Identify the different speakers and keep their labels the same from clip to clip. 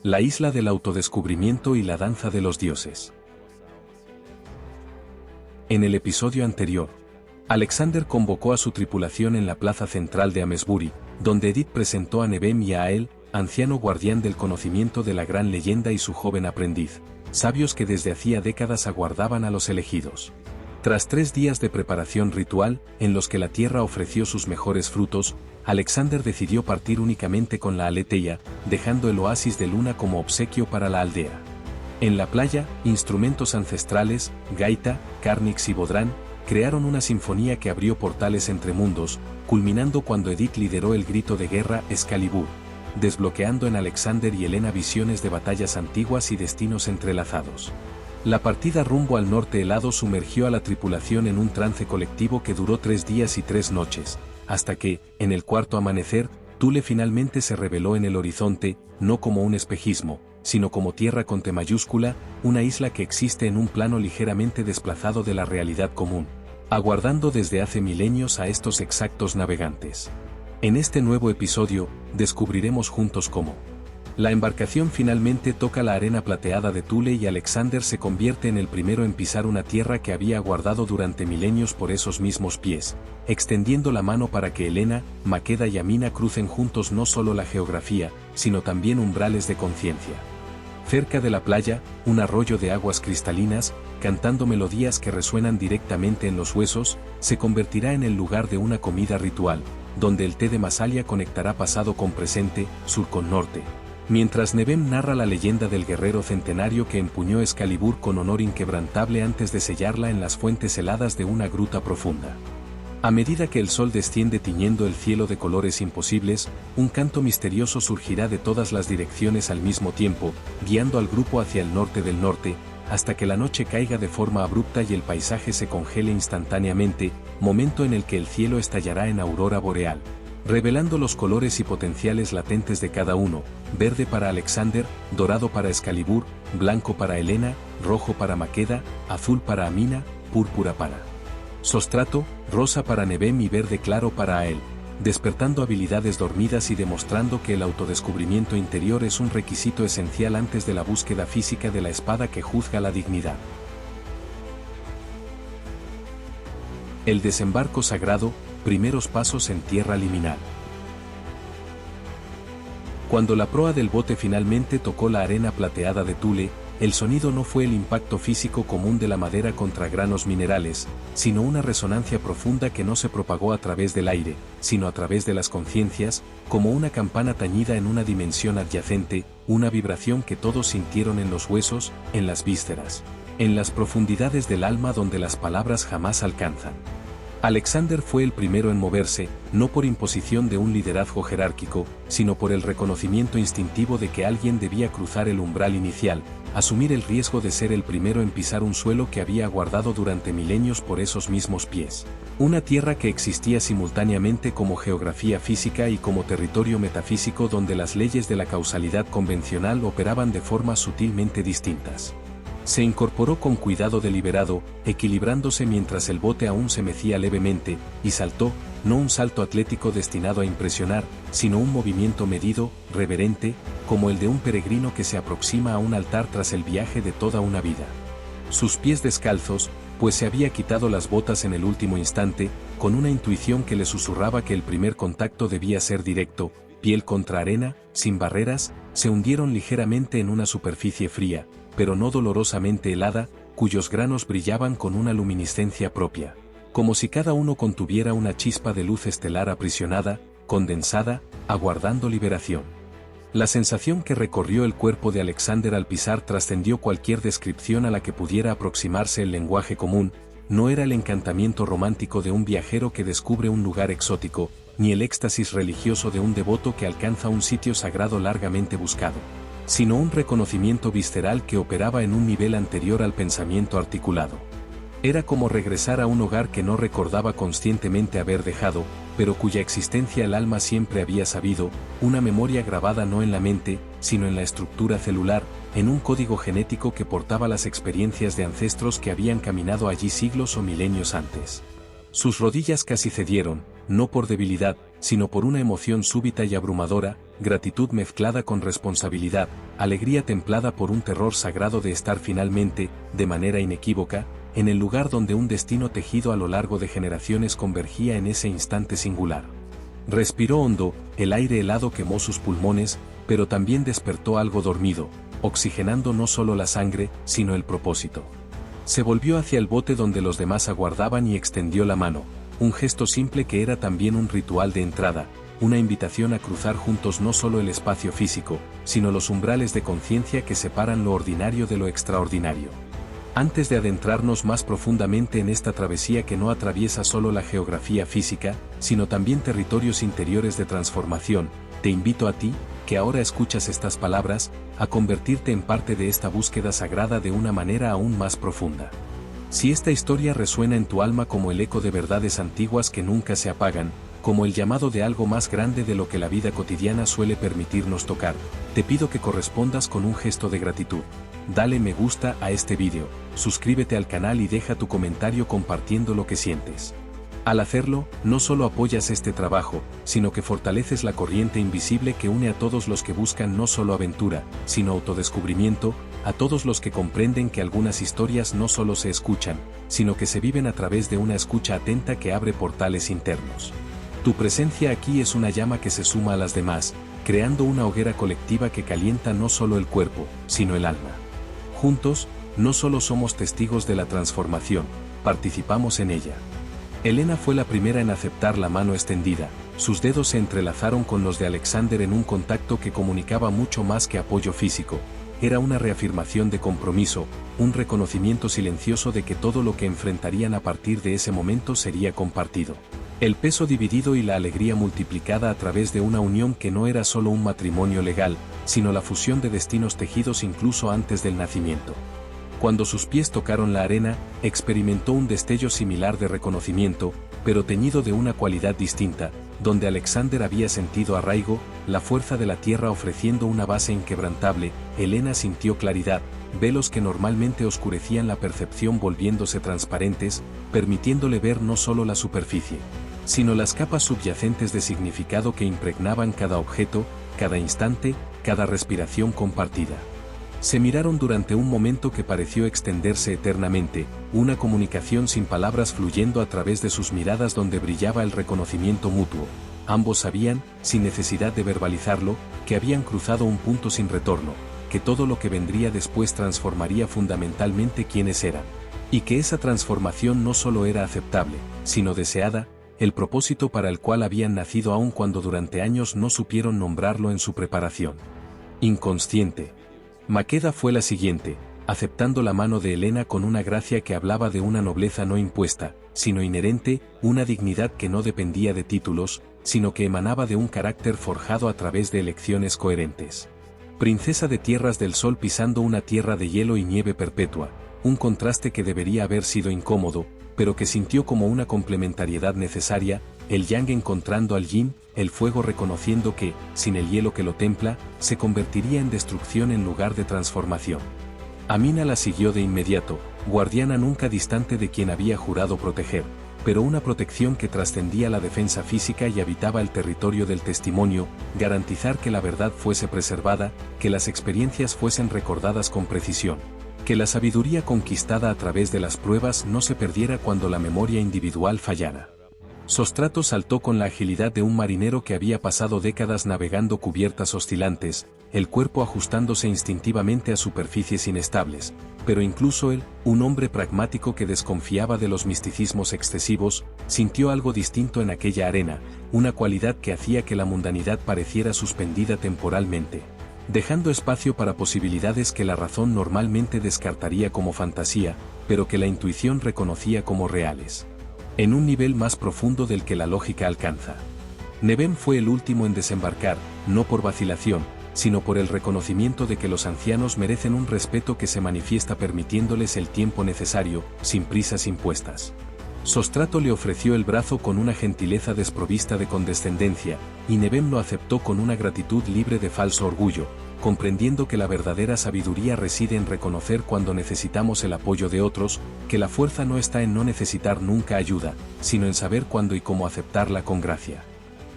Speaker 1: La isla del autodescubrimiento y la danza de los dioses. En el episodio anterior, Alexander convocó a su tripulación en la plaza central de Amesbury, donde Edith presentó a Nevem y a Ael, anciano guardián del conocimiento de la gran leyenda y su joven aprendiz, sabios que desde hacía décadas aguardaban a los elegidos. Tras 3 días de preparación ritual, en los que la tierra ofreció sus mejores frutos, Alexander decidió partir únicamente con la Aletheia, dejando el oasis de luna como obsequio para la aldea. En la playa, instrumentos ancestrales, gaita, carnix y bodrán, crearon una sinfonía que abrió portales entre mundos, culminando cuando Edith lideró el grito de guerra Excalibur, desbloqueando en Alexander y Helena visiones de batallas antiguas y destinos entrelazados. La partida rumbo al norte helado sumergió a la tripulación en un trance colectivo que duró 3 días y 3 noches, hasta que, en el cuarto amanecer, Thule finalmente se reveló en el horizonte, no como un espejismo, sino como tierra con T mayúscula, una isla que existe en un plano ligeramente desplazado de la realidad común, aguardando desde hace milenios a estos exactos navegantes. En este nuevo episodio, descubriremos juntos cómo la embarcación finalmente toca la arena plateada de Thule y Alexander se convierte en el primero en pisar una tierra que había aguardado durante milenios por esos mismos pies, extendiendo la mano para que Helena, Maqueda y Amina crucen juntos no solo la geografía, sino también umbrales de conciencia. Cerca de la playa, un arroyo de aguas cristalinas, cantando melodías que resuenan directamente en los huesos, se convertirá en el lugar de una comida ritual, donde el té de Masalia conectará pasado con presente, sur con norte. Mientras Nevem narra la leyenda del guerrero centenario que empuñó Excalibur con honor inquebrantable antes de sellarla en las fuentes heladas de una gruta profunda. A medida que el sol desciende tiñendo el cielo de colores imposibles, un canto misterioso surgirá de todas las direcciones al mismo tiempo, guiando al grupo hacia el norte del norte, hasta que la noche caiga de forma abrupta y el paisaje se congele instantáneamente, momento en el que el cielo estallará en aurora boreal, revelando los colores y potenciales latentes de cada uno: verde para Alexander, dorado para Excalibur, blanco para Helena, rojo para Maqueda, azul para Amina, púrpura para Sostrato, rosa para Nevem y verde claro para Ael, despertando habilidades dormidas y demostrando que el autodescubrimiento interior es un requisito esencial antes de la búsqueda física de la espada que juzga la dignidad. El desembarco sagrado, primeros pasos en tierra liminal. Cuando la proa del bote finalmente tocó la arena plateada de Thule, el sonido no fue el impacto físico común de la madera contra granos minerales, sino una resonancia profunda que no se propagó a través del aire, sino a través de las conciencias, como una campana tañida en una dimensión adyacente, una vibración que todos sintieron en los huesos, en las vísceras, en las profundidades del alma donde las palabras jamás alcanzan. Alexander fue el primero en moverse, no por imposición de un liderazgo jerárquico, sino por el reconocimiento instintivo de que alguien debía cruzar el umbral inicial, asumir el riesgo de ser el primero en pisar un suelo que había aguardado durante milenios por esos mismos pies. Una tierra que existía simultáneamente como geografía física y como territorio metafísico donde las leyes de la causalidad convencional operaban de formas sutilmente distintas. Se incorporó con cuidado deliberado, equilibrándose mientras el bote aún se mecía levemente, y saltó, no un salto atlético destinado a impresionar, sino un movimiento medido, reverente, como el de un peregrino que se aproxima a un altar tras el viaje de toda una vida. Sus pies descalzos, pues se había quitado las botas en el último instante, con una intuición que le susurraba que el primer contacto debía ser directo, piel contra arena, sin barreras, se hundieron ligeramente en una superficie fría, pero no dolorosamente helada, cuyos granos brillaban con una luminiscencia propia, como si cada uno contuviera una chispa de luz estelar aprisionada, condensada, aguardando liberación. La sensación que recorrió el cuerpo de Alexander al pisar trascendió cualquier descripción a la que pudiera aproximarse el lenguaje común. No era el encantamiento romántico de un viajero que descubre un lugar exótico, ni el éxtasis religioso de un devoto que alcanza un sitio sagrado largamente buscado, sino un reconocimiento visceral que operaba en un nivel anterior al pensamiento articulado. Era como regresar a un hogar que no recordaba conscientemente haber dejado, pero cuya existencia el alma siempre había sabido, una memoria grabada no en la mente, sino en la estructura celular, en un código genético que portaba las experiencias de ancestros que habían caminado allí siglos o milenios antes. Sus rodillas casi cedieron, no por debilidad, sino por una emoción súbita y abrumadora, gratitud mezclada con responsabilidad, alegría templada por un terror sagrado de estar finalmente, de manera inequívoca, en el lugar donde un destino tejido a lo largo de generaciones convergía en ese instante singular. Respiró hondo, el aire helado quemó sus pulmones, pero también despertó algo dormido, oxigenando no solo la sangre, sino el propósito. Se volvió hacia el bote donde los demás aguardaban y extendió la mano, un gesto simple que era también un ritual de entrada, una invitación a cruzar juntos no solo el espacio físico, sino los umbrales de conciencia que separan lo ordinario de lo extraordinario. Antes de adentrarnos más profundamente en esta travesía que no atraviesa solo la geografía física, sino también territorios interiores de transformación, te invito a ti, que ahora escuchas estas palabras, a convertirte en parte de esta búsqueda sagrada de una manera aún más profunda. Si esta historia resuena en tu alma como el eco de verdades antiguas que nunca se apagan, como el llamado de algo más grande de lo que la vida cotidiana suele permitirnos tocar, te pido que correspondas con un gesto de gratitud. Dale me gusta a este vídeo, suscríbete al canal y deja tu comentario compartiendo lo que sientes. Al hacerlo, no solo apoyas este trabajo, sino que fortaleces la corriente invisible que une a todos los que buscan no solo aventura, sino autodescubrimiento, a todos los que comprenden que algunas historias no solo se escuchan, sino que se viven a través de una escucha atenta que abre portales internos. Tu presencia aquí es una llama que se suma a las demás, creando una hoguera colectiva que calienta no solo el cuerpo, sino el alma. Juntos, no solo somos testigos de la transformación, participamos en ella. Elena fue la primera en aceptar la mano extendida, sus dedos se entrelazaron con los de Alexander en un contacto que comunicaba mucho más que apoyo físico, era una reafirmación de compromiso, un reconocimiento silencioso de que todo lo que enfrentarían a partir de ese momento sería compartido. El peso dividido y la alegría multiplicada a través de una unión que no era solo un matrimonio legal, sino la fusión de destinos tejidos incluso antes del nacimiento. Cuando sus pies tocaron la arena, experimentó un destello similar de reconocimiento, pero teñido de una cualidad distinta, donde Alexander había sentido arraigo, la fuerza de la tierra ofreciendo una base inquebrantable, Elena sintió claridad, velos que normalmente oscurecían la percepción volviéndose transparentes, permitiéndole ver no solo la superficie, sino las capas subyacentes de significado que impregnaban cada objeto, cada instante, cada respiración compartida. Se miraron durante un momento que pareció extenderse eternamente, una comunicación sin palabras fluyendo a través de sus miradas donde brillaba el reconocimiento mutuo. Ambos sabían, sin necesidad de verbalizarlo, que habían cruzado un punto sin retorno, que todo lo que vendría después transformaría fundamentalmente quiénes eran. Y que esa transformación no solo era aceptable, sino deseada, el propósito para el cual habían nacido aun cuando durante años no supieron nombrarlo en su preparación. Inconsciente. Maqueda fue la siguiente, aceptando la mano de Elena con una gracia que hablaba de una nobleza no impuesta, sino inherente, una dignidad que no dependía de títulos, sino que emanaba de un carácter forjado a través de elecciones coherentes. Princesa de tierras del sol pisando una tierra de hielo y nieve perpetua, un contraste que debería haber sido incómodo, pero que sintió como una complementariedad necesaria, el yang encontrando al yin, el fuego reconociendo que, sin el hielo que lo templa, se convertiría en destrucción en lugar de transformación. Amina la siguió de inmediato, guardiana nunca distante de quien había jurado proteger, pero una protección que trascendía la defensa física y habitaba el territorio del testimonio, garantizar que la verdad fuese preservada, que las experiencias fuesen recordadas con precisión, que la sabiduría conquistada a través de las pruebas no se perdiera cuando la memoria individual fallara. Sostrato saltó con la agilidad de un marinero que había pasado décadas navegando cubiertas oscilantes, el cuerpo ajustándose instintivamente a superficies inestables, pero incluso él, un hombre pragmático que desconfiaba de los misticismos excesivos, sintió algo distinto en aquella arena, una cualidad que hacía que la mundanidad pareciera suspendida temporalmente, dejando espacio para posibilidades que la razón normalmente descartaría como fantasía, pero que la intuición reconocía como reales. En un nivel más profundo del que la lógica alcanza. Nevem fue el último en desembarcar, no por vacilación, sino por el reconocimiento de que los ancianos merecen un respeto que se manifiesta permitiéndoles el tiempo necesario, sin prisas impuestas. Sostrato le ofreció el brazo con una gentileza desprovista de condescendencia, y Nevem lo aceptó con una gratitud libre de falso orgullo, comprendiendo que la verdadera sabiduría reside en reconocer cuando necesitamos el apoyo de otros, que la fuerza no está en no necesitar nunca ayuda, sino en saber cuándo y cómo aceptarla con gracia.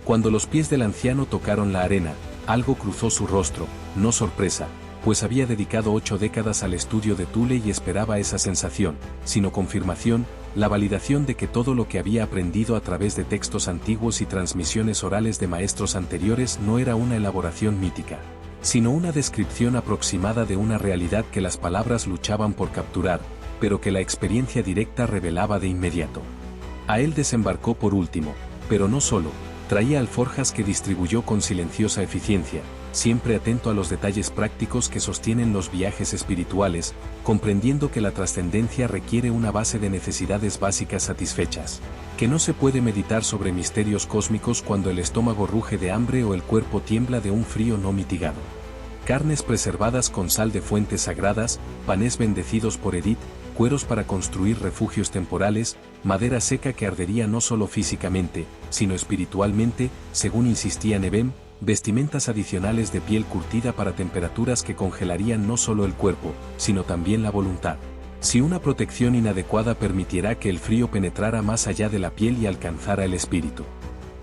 Speaker 1: Cuando los pies del anciano tocaron la arena, algo cruzó su rostro, no sorpresa, pues había dedicado 8 décadas al estudio de Thule y esperaba esa sensación, sino confirmación, la validación de que todo lo que había aprendido a través de textos antiguos y transmisiones orales de maestros anteriores no era una elaboración mítica, sino una descripción aproximada de una realidad que las palabras luchaban por capturar, pero que la experiencia directa revelaba de inmediato. A él desembarcó por último, pero no solo, traía alforjas que distribuyó con silenciosa eficiencia, siempre atento a los detalles prácticos que sostienen los viajes espirituales, comprendiendo que la trascendencia requiere una base de necesidades básicas satisfechas, que no se puede meditar sobre misterios cósmicos cuando el estómago ruge de hambre o el cuerpo tiembla de un frío no mitigado. Carnes preservadas con sal de fuentes sagradas, panes bendecidos por Edith, cueros para construir refugios temporales, madera seca que ardería no solo físicamente, sino espiritualmente, según insistía Nebem, vestimentas adicionales de piel curtida para temperaturas que congelarían no solo el cuerpo, sino también la voluntad. Si una protección inadecuada permitiera que el frío penetrara más allá de la piel y alcanzara el espíritu.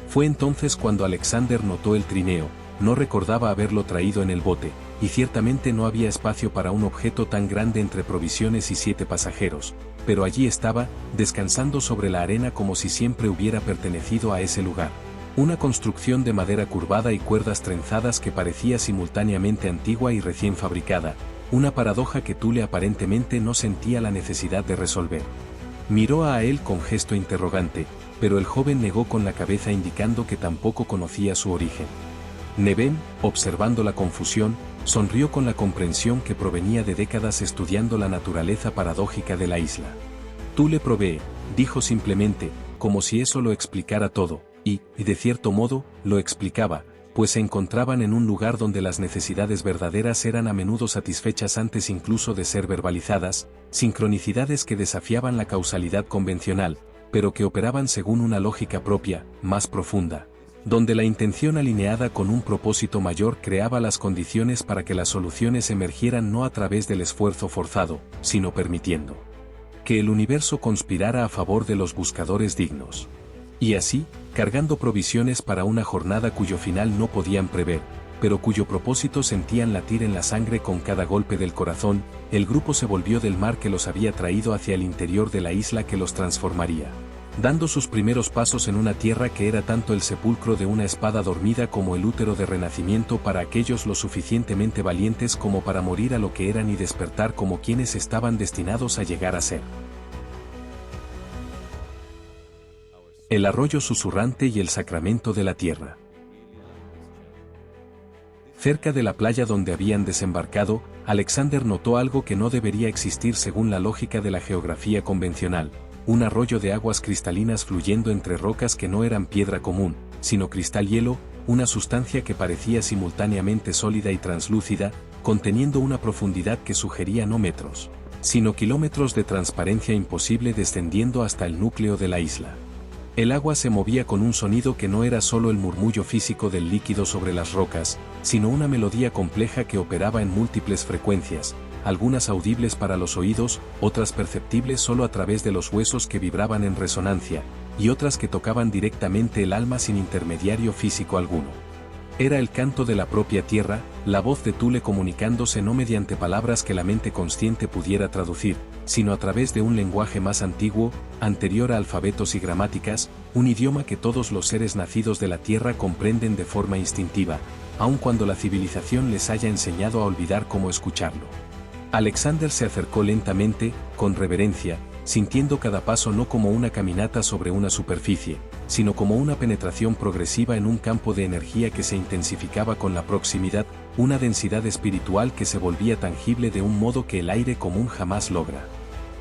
Speaker 1: Fue entonces cuando Alexander notó el trineo, no recordaba haberlo traído en el bote, y ciertamente no había espacio para un objeto tan grande entre provisiones y 7 pasajeros, pero allí estaba, descansando sobre la arena como si siempre hubiera pertenecido a ese lugar. Una construcción de madera curvada y cuerdas trenzadas que parecía simultáneamente antigua y recién fabricada, una paradoja que Thule aparentemente no sentía la necesidad de resolver. Miró a él con gesto interrogante, pero el joven negó con la cabeza indicando que tampoco conocía su origen. Nebem, observando la confusión, sonrió con la comprensión que provenía de décadas estudiando la naturaleza paradójica de la isla. Thule provee, dijo simplemente, como si eso lo explicara todo, y, de cierto modo, lo explicaba, pues se encontraban en un lugar donde las necesidades verdaderas eran a menudo satisfechas antes incluso de ser verbalizadas, sincronicidades que desafiaban la causalidad convencional, pero que operaban según una lógica propia, más profunda, donde la intención alineada con un propósito mayor creaba las condiciones para que las soluciones emergieran no a través del esfuerzo forzado, sino permitiendo que el universo conspirara a favor de los buscadores dignos. Y así, cargando provisiones para una jornada cuyo final no podían prever, pero cuyo propósito sentían latir en la sangre con cada golpe del corazón, el grupo se volvió del mar que los había traído hacia el interior de la isla que los transformaría, dando sus primeros pasos en una tierra que era tanto el sepulcro de una espada dormida como el útero de renacimiento para aquellos lo suficientemente valientes como para morir a lo que eran y despertar como quienes estaban destinados a llegar a ser. El arroyo susurrante y el sacramento de la tierra. Cerca de la playa donde habían desembarcado, Alexander notó algo que no debería existir según la lógica de la geografía convencional, un arroyo de aguas cristalinas fluyendo entre rocas que no eran piedra común, sino cristal hielo, una sustancia que parecía simultáneamente sólida y translúcida, conteniendo una profundidad que sugería no metros, sino kilómetros de transparencia imposible descendiendo hasta el núcleo de la isla. El agua se movía con un sonido que no era solo el murmullo físico del líquido sobre las rocas, sino una melodía compleja que operaba en múltiples frecuencias, algunas audibles para los oídos, otras perceptibles solo a través de los huesos que vibraban en resonancia, y otras que tocaban directamente el alma sin intermediario físico alguno. Era el canto de la propia tierra, la voz de Thule comunicándose no mediante palabras que la mente consciente pudiera traducir, sino a través de un lenguaje más antiguo, anterior a alfabetos y gramáticas, un idioma que todos los seres nacidos de la tierra comprenden de forma instintiva, aun cuando la civilización les haya enseñado a olvidar cómo escucharlo. Alexander se acercó lentamente, con reverencia, sintiendo cada paso no como una caminata sobre una superficie, sino como una penetración progresiva en un campo de energía que se intensificaba con la proximidad, una densidad espiritual que se volvía tangible de un modo que el aire común jamás logra.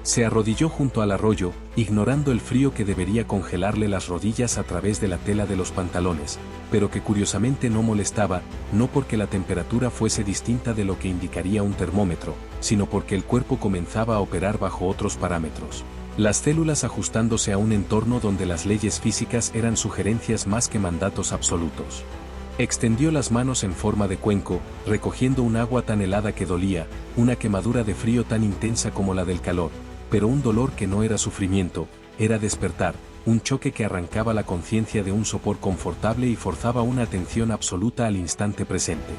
Speaker 1: Se arrodilló junto al arroyo, ignorando el frío que debería congelarle las rodillas a través de la tela de los pantalones, pero que curiosamente no molestaba, no porque la temperatura fuese distinta de lo que indicaría un termómetro, sino porque el cuerpo comenzaba a operar bajo otros parámetros. Las células ajustándose a un entorno donde las leyes físicas eran sugerencias más que mandatos absolutos. Extendió las manos en forma de cuenco, recogiendo un agua tan helada que dolía, una quemadura de frío tan intensa como la del calor, pero un dolor que no era sufrimiento, era despertar, un choque que arrancaba la conciencia de un sopor confortable y forzaba una atención absoluta al instante presente.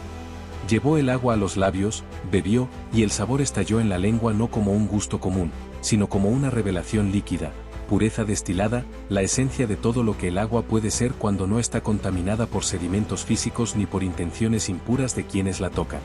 Speaker 1: Llevó el agua a los labios, bebió, y el sabor estalló en la lengua no como un gusto común, sino como una revelación líquida, pureza destilada, la esencia de todo lo que el agua puede ser cuando no está contaminada por sedimentos físicos ni por intenciones impuras de quienes la tocan.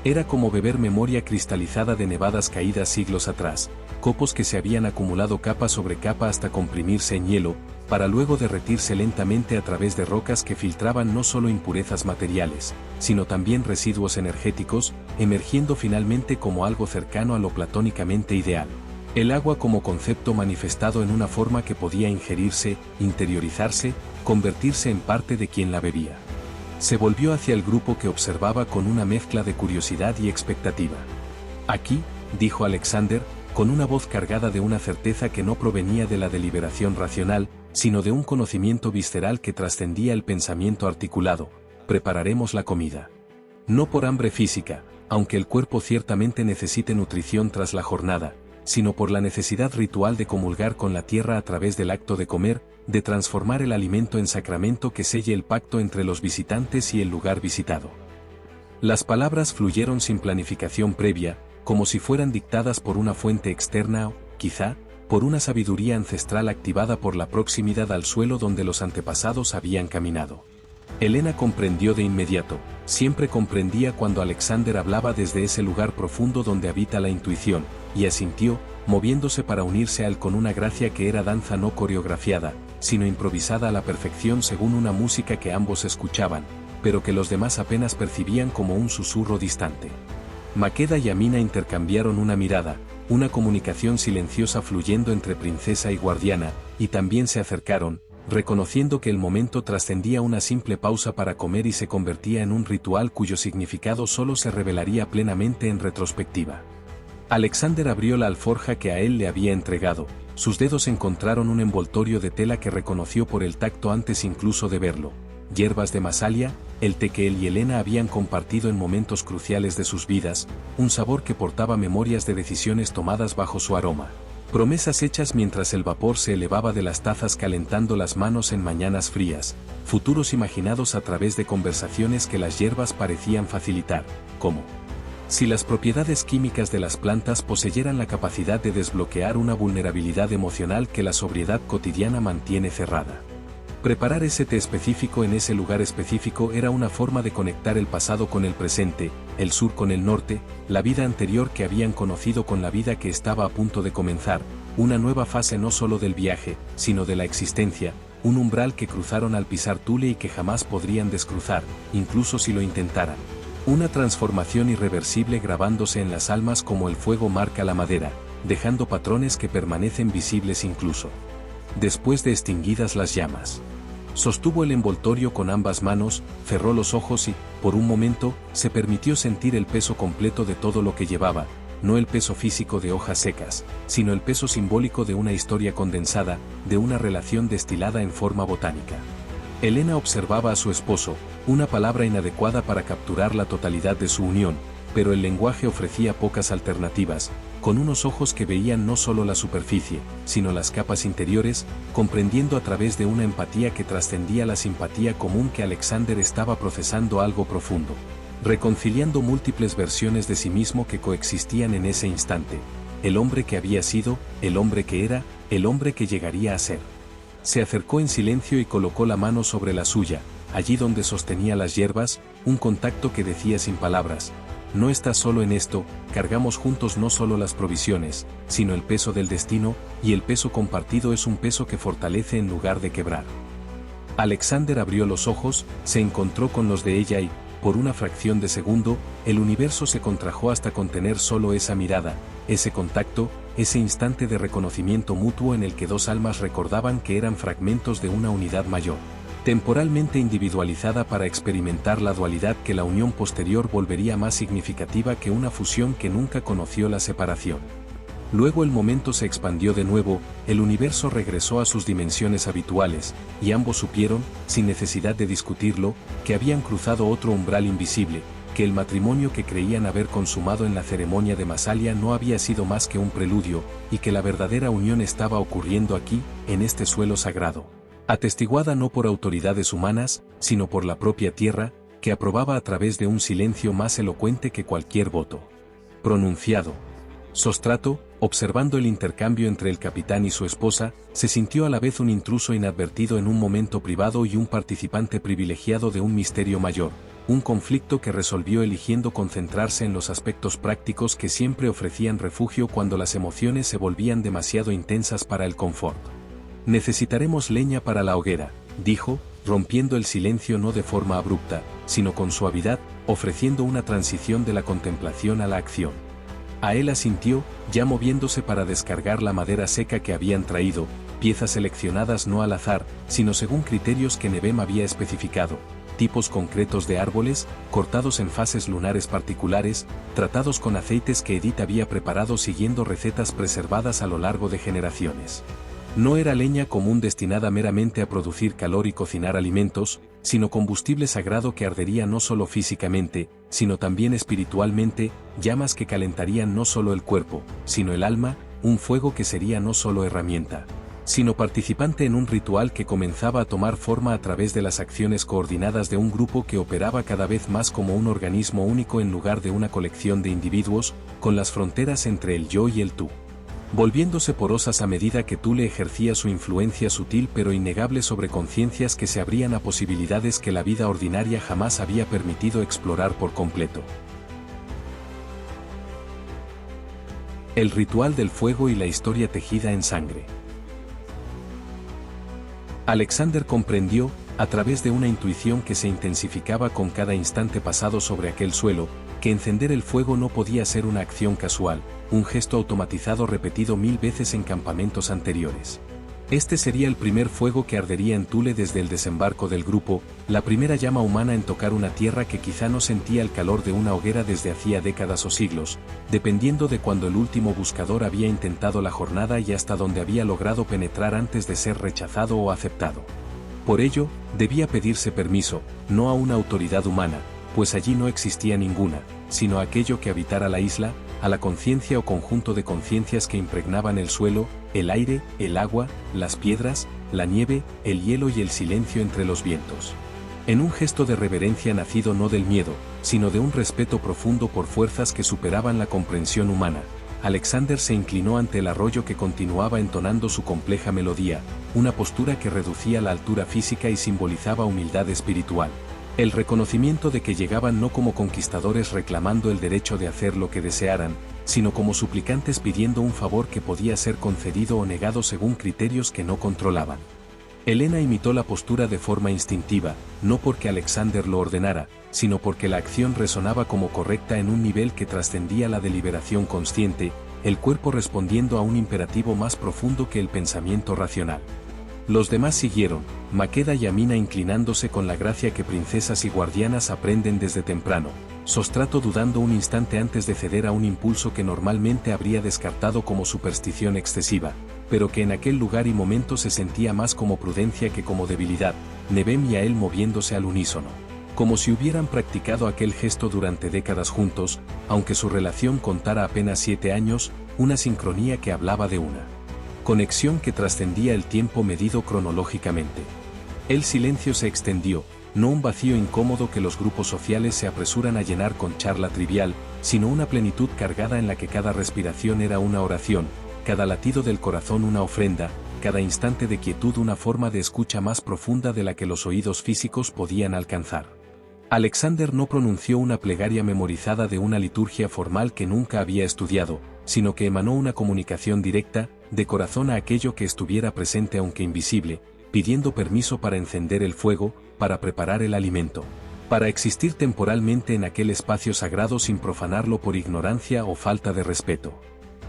Speaker 1: Era como beber memoria cristalizada de nevadas caídas siglos atrás, copos que se habían acumulado capa sobre capa hasta comprimirse en hielo, para luego derretirse lentamente a través de rocas que filtraban no solo impurezas materiales, sino también residuos energéticos, emergiendo finalmente como algo cercano a lo platónicamente ideal. El agua como concepto manifestado en una forma que podía ingerirse, interiorizarse, convertirse en parte de quien la bebía. Se volvió hacia el grupo que observaba con una mezcla de curiosidad y expectativa. «Aquí», dijo Alexander, con una voz cargada de una certeza que no provenía de la deliberación racional, sino de un conocimiento visceral que trascendía el pensamiento articulado, «prepararemos la comida. No por hambre física, aunque el cuerpo ciertamente necesite nutrición tras la jornada, sino por la necesidad ritual de comulgar con la tierra a través del acto de comer, de transformar el alimento en sacramento que selle el pacto entre los visitantes y el lugar visitado». Las palabras fluyeron sin planificación previa, como si fueran dictadas por una fuente externa o, quizá, por una sabiduría ancestral activada por la proximidad al suelo donde los antepasados habían caminado. Helena comprendió de inmediato, siempre comprendía cuando Alexander hablaba desde ese lugar profundo donde habita la intuición, y asintió, moviéndose para unirse a él con una gracia que era danza no coreografiada, sino improvisada a la perfección según una música que ambos escuchaban, pero que los demás apenas percibían como un susurro distante. Maqueda y Amina intercambiaron una mirada, una comunicación silenciosa fluyendo entre princesa y guardiana, y también se acercaron, reconociendo que el momento trascendía una simple pausa para comer y se convertía en un ritual cuyo significado solo se revelaría plenamente en retrospectiva. Alexander abrió la alforja que a él le había entregado, sus dedos encontraron un envoltorio de tela que reconoció por el tacto antes incluso de verlo, hierbas de Masalia, el té que él y Helena habían compartido en momentos cruciales de sus vidas, un sabor que portaba memorias de decisiones tomadas bajo su aroma. Promesas hechas mientras el vapor se elevaba de las tazas calentando las manos en mañanas frías, futuros imaginados a través de conversaciones que las hierbas parecían facilitar, como si las propiedades químicas de las plantas poseyeran la capacidad de desbloquear una vulnerabilidad emocional que la sobriedad cotidiana mantiene cerrada. Preparar ese té específico en ese lugar específico era una forma de conectar el pasado con el presente, el sur con el norte, la vida anterior que habían conocido con la vida que estaba a punto de comenzar, una nueva fase no solo del viaje, sino de la existencia, un umbral que cruzaron al pisar Thule y que jamás podrían descruzar, incluso si lo intentaran. Una transformación irreversible grabándose en las almas como el fuego marca la madera, dejando patrones que permanecen visibles incluso después de extinguidas las llamas. Sostuvo el envoltorio con ambas manos, cerró los ojos y, por un momento, se permitió sentir el peso completo de todo lo que llevaba, no el peso físico de hojas secas, sino el peso simbólico de una historia condensada, de una relación destilada en forma botánica. Helena observaba a su esposo, una palabra inadecuada para capturar la totalidad de su unión, pero el lenguaje ofrecía pocas alternativas, con unos ojos que veían no solo la superficie, sino las capas interiores, comprendiendo a través de una empatía que trascendía la simpatía común que Alexander estaba procesando algo profundo, reconciliando múltiples versiones de sí mismo que coexistían en ese instante, el hombre que había sido, el hombre que era, el hombre que llegaría a ser. Se acercó en silencio y colocó la mano sobre la suya, allí donde sostenía las hierbas, un contacto que decía sin palabras: no estás solo en esto, cargamos juntos no solo las provisiones, sino el peso del destino, y el peso compartido es un peso que fortalece en lugar de quebrar. Alexander abrió los ojos, se encontró con los de ella y, por una fracción de segundo, el universo se contrajo hasta contener solo esa mirada, ese contacto, ese instante de reconocimiento mutuo en el que dos almas recordaban que eran fragmentos de una unidad mayor, temporalmente individualizada para experimentar la dualidad que la unión posterior volvería más significativa que una fusión que nunca conoció la separación. Luego el momento se expandió de nuevo, el universo regresó a sus dimensiones habituales, y ambos supieron, sin necesidad de discutirlo, que habían cruzado otro umbral invisible, que el matrimonio que creían haber consumado en la ceremonia de Masalia no había sido más que un preludio, y que la verdadera unión estaba ocurriendo aquí, en este suelo sagrado. Atestiguada no por autoridades humanas, sino por la propia tierra, que aprobaba a través de un silencio más elocuente que cualquier voto pronunciado. Sostrato, observando el intercambio entre el capitán y su esposa, se sintió a la vez un intruso inadvertido en un momento privado y un participante privilegiado de un misterio mayor, un conflicto que resolvió eligiendo concentrarse en los aspectos prácticos que siempre ofrecían refugio cuando las emociones se volvían demasiado intensas para el confort. Necesitaremos leña para la hoguera, dijo, rompiendo el silencio no de forma abrupta, sino con suavidad, ofreciendo una transición de la contemplación a la acción. A él asintió, ya moviéndose para descargar la madera seca que habían traído, piezas seleccionadas no al azar, sino según criterios que Nebem había especificado, tipos concretos de árboles, cortados en fases lunares particulares, tratados con aceites que Edith había preparado siguiendo recetas preservadas a lo largo de generaciones. No era leña común destinada meramente a producir calor y cocinar alimentos, sino combustible sagrado que ardería no solo físicamente, sino también espiritualmente, llamas que calentarían no solo el cuerpo, sino el alma, un fuego que sería no solo herramienta, sino participante en un ritual que comenzaba a tomar forma a través de las acciones coordinadas de un grupo que operaba cada vez más como un organismo único en lugar de una colección de individuos, con las fronteras entre el yo y el tú volviéndose porosas a medida que Thule ejercía su influencia sutil pero innegable sobre conciencias que se abrían a posibilidades que la vida ordinaria jamás había permitido explorar por completo. El ritual del fuego y la historia tejida en sangre. Alexander comprendió, a través de una intuición que se intensificaba con cada instante pasado sobre aquel suelo, que encender el fuego no podía ser una acción casual, un gesto automatizado repetido 1000 veces en campamentos anteriores. Este sería el primer fuego que ardería en Thule desde el desembarco del grupo, la primera llama humana en tocar una tierra que quizá no sentía el calor de una hoguera desde hacía décadas o siglos, dependiendo de cuando el último buscador había intentado la jornada y hasta donde había logrado penetrar antes de ser rechazado o aceptado. Por ello, debía pedirse permiso, no a una autoridad humana, pues allí no existía ninguna, sino aquello que habitara la isla, a la conciencia o conjunto de conciencias que impregnaban el suelo, el aire, el agua, las piedras, la nieve, el hielo y el silencio entre los vientos. En un gesto de reverencia nacido no del miedo, sino de un respeto profundo por fuerzas que superaban la comprensión humana, Alexander se inclinó ante el arroyo que continuaba entonando su compleja melodía, una postura que reducía la altura física y simbolizaba humildad espiritual. El reconocimiento de que llegaban no como conquistadores reclamando el derecho de hacer lo que desearan, sino como suplicantes pidiendo un favor que podía ser concedido o negado según criterios que no controlaban. Helena imitó la postura de forma instintiva, no porque Alexander lo ordenara, sino porque la acción resonaba como correcta en un nivel que trascendía la deliberación consciente, el cuerpo respondiendo a un imperativo más profundo que el pensamiento racional. Los demás siguieron, Maqueda y Amina inclinándose con la gracia que princesas y guardianas aprenden desde temprano, Sostrato dudando un instante antes de ceder a un impulso que normalmente habría descartado como superstición excesiva, pero que en aquel lugar y momento se sentía más como prudencia que como debilidad, Nebem y Ael moviéndose al unísono, como si hubieran practicado aquel gesto durante décadas juntos, aunque su relación contara apenas 7 años, una sincronía que hablaba de una conexión que trascendía el tiempo medido cronológicamente. El silencio se extendió, no un vacío incómodo que los grupos sociales se apresuran a llenar con charla trivial, sino una plenitud cargada en la que cada respiración era una oración, cada latido del corazón una ofrenda, cada instante de quietud una forma de escucha más profunda de la que los oídos físicos podían alcanzar. Alexander no pronunció una plegaria memorizada de una liturgia formal que nunca había estudiado, sino que emanó una comunicación directa, de corazón a aquello que estuviera presente aunque invisible, pidiendo permiso para encender el fuego, para preparar el alimento, para existir temporalmente en aquel espacio sagrado sin profanarlo por ignorancia o falta de respeto.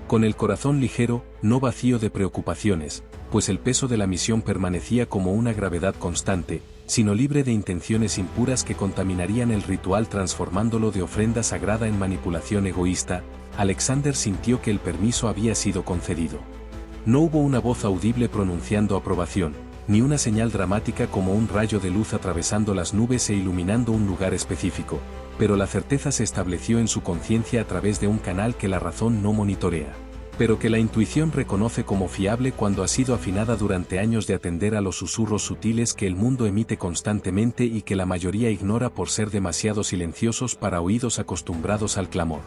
Speaker 1: Con el corazón ligero, no vacío de preocupaciones, pues el peso de la misión permanecía como una gravedad constante, sino libre de intenciones impuras que contaminarían el ritual transformándolo de ofrenda sagrada en manipulación egoísta, Alexander sintió que el permiso había sido concedido. No hubo una voz audible pronunciando aprobación, ni una señal dramática como un rayo de luz atravesando las nubes e iluminando un lugar específico, pero la certeza se estableció en su conciencia a través de un canal que la razón no monitorea, pero que la intuición reconoce como fiable cuando ha sido afinada durante años de atender a los susurros sutiles que el mundo emite constantemente y que la mayoría ignora por ser demasiado silenciosos para oídos acostumbrados al clamor.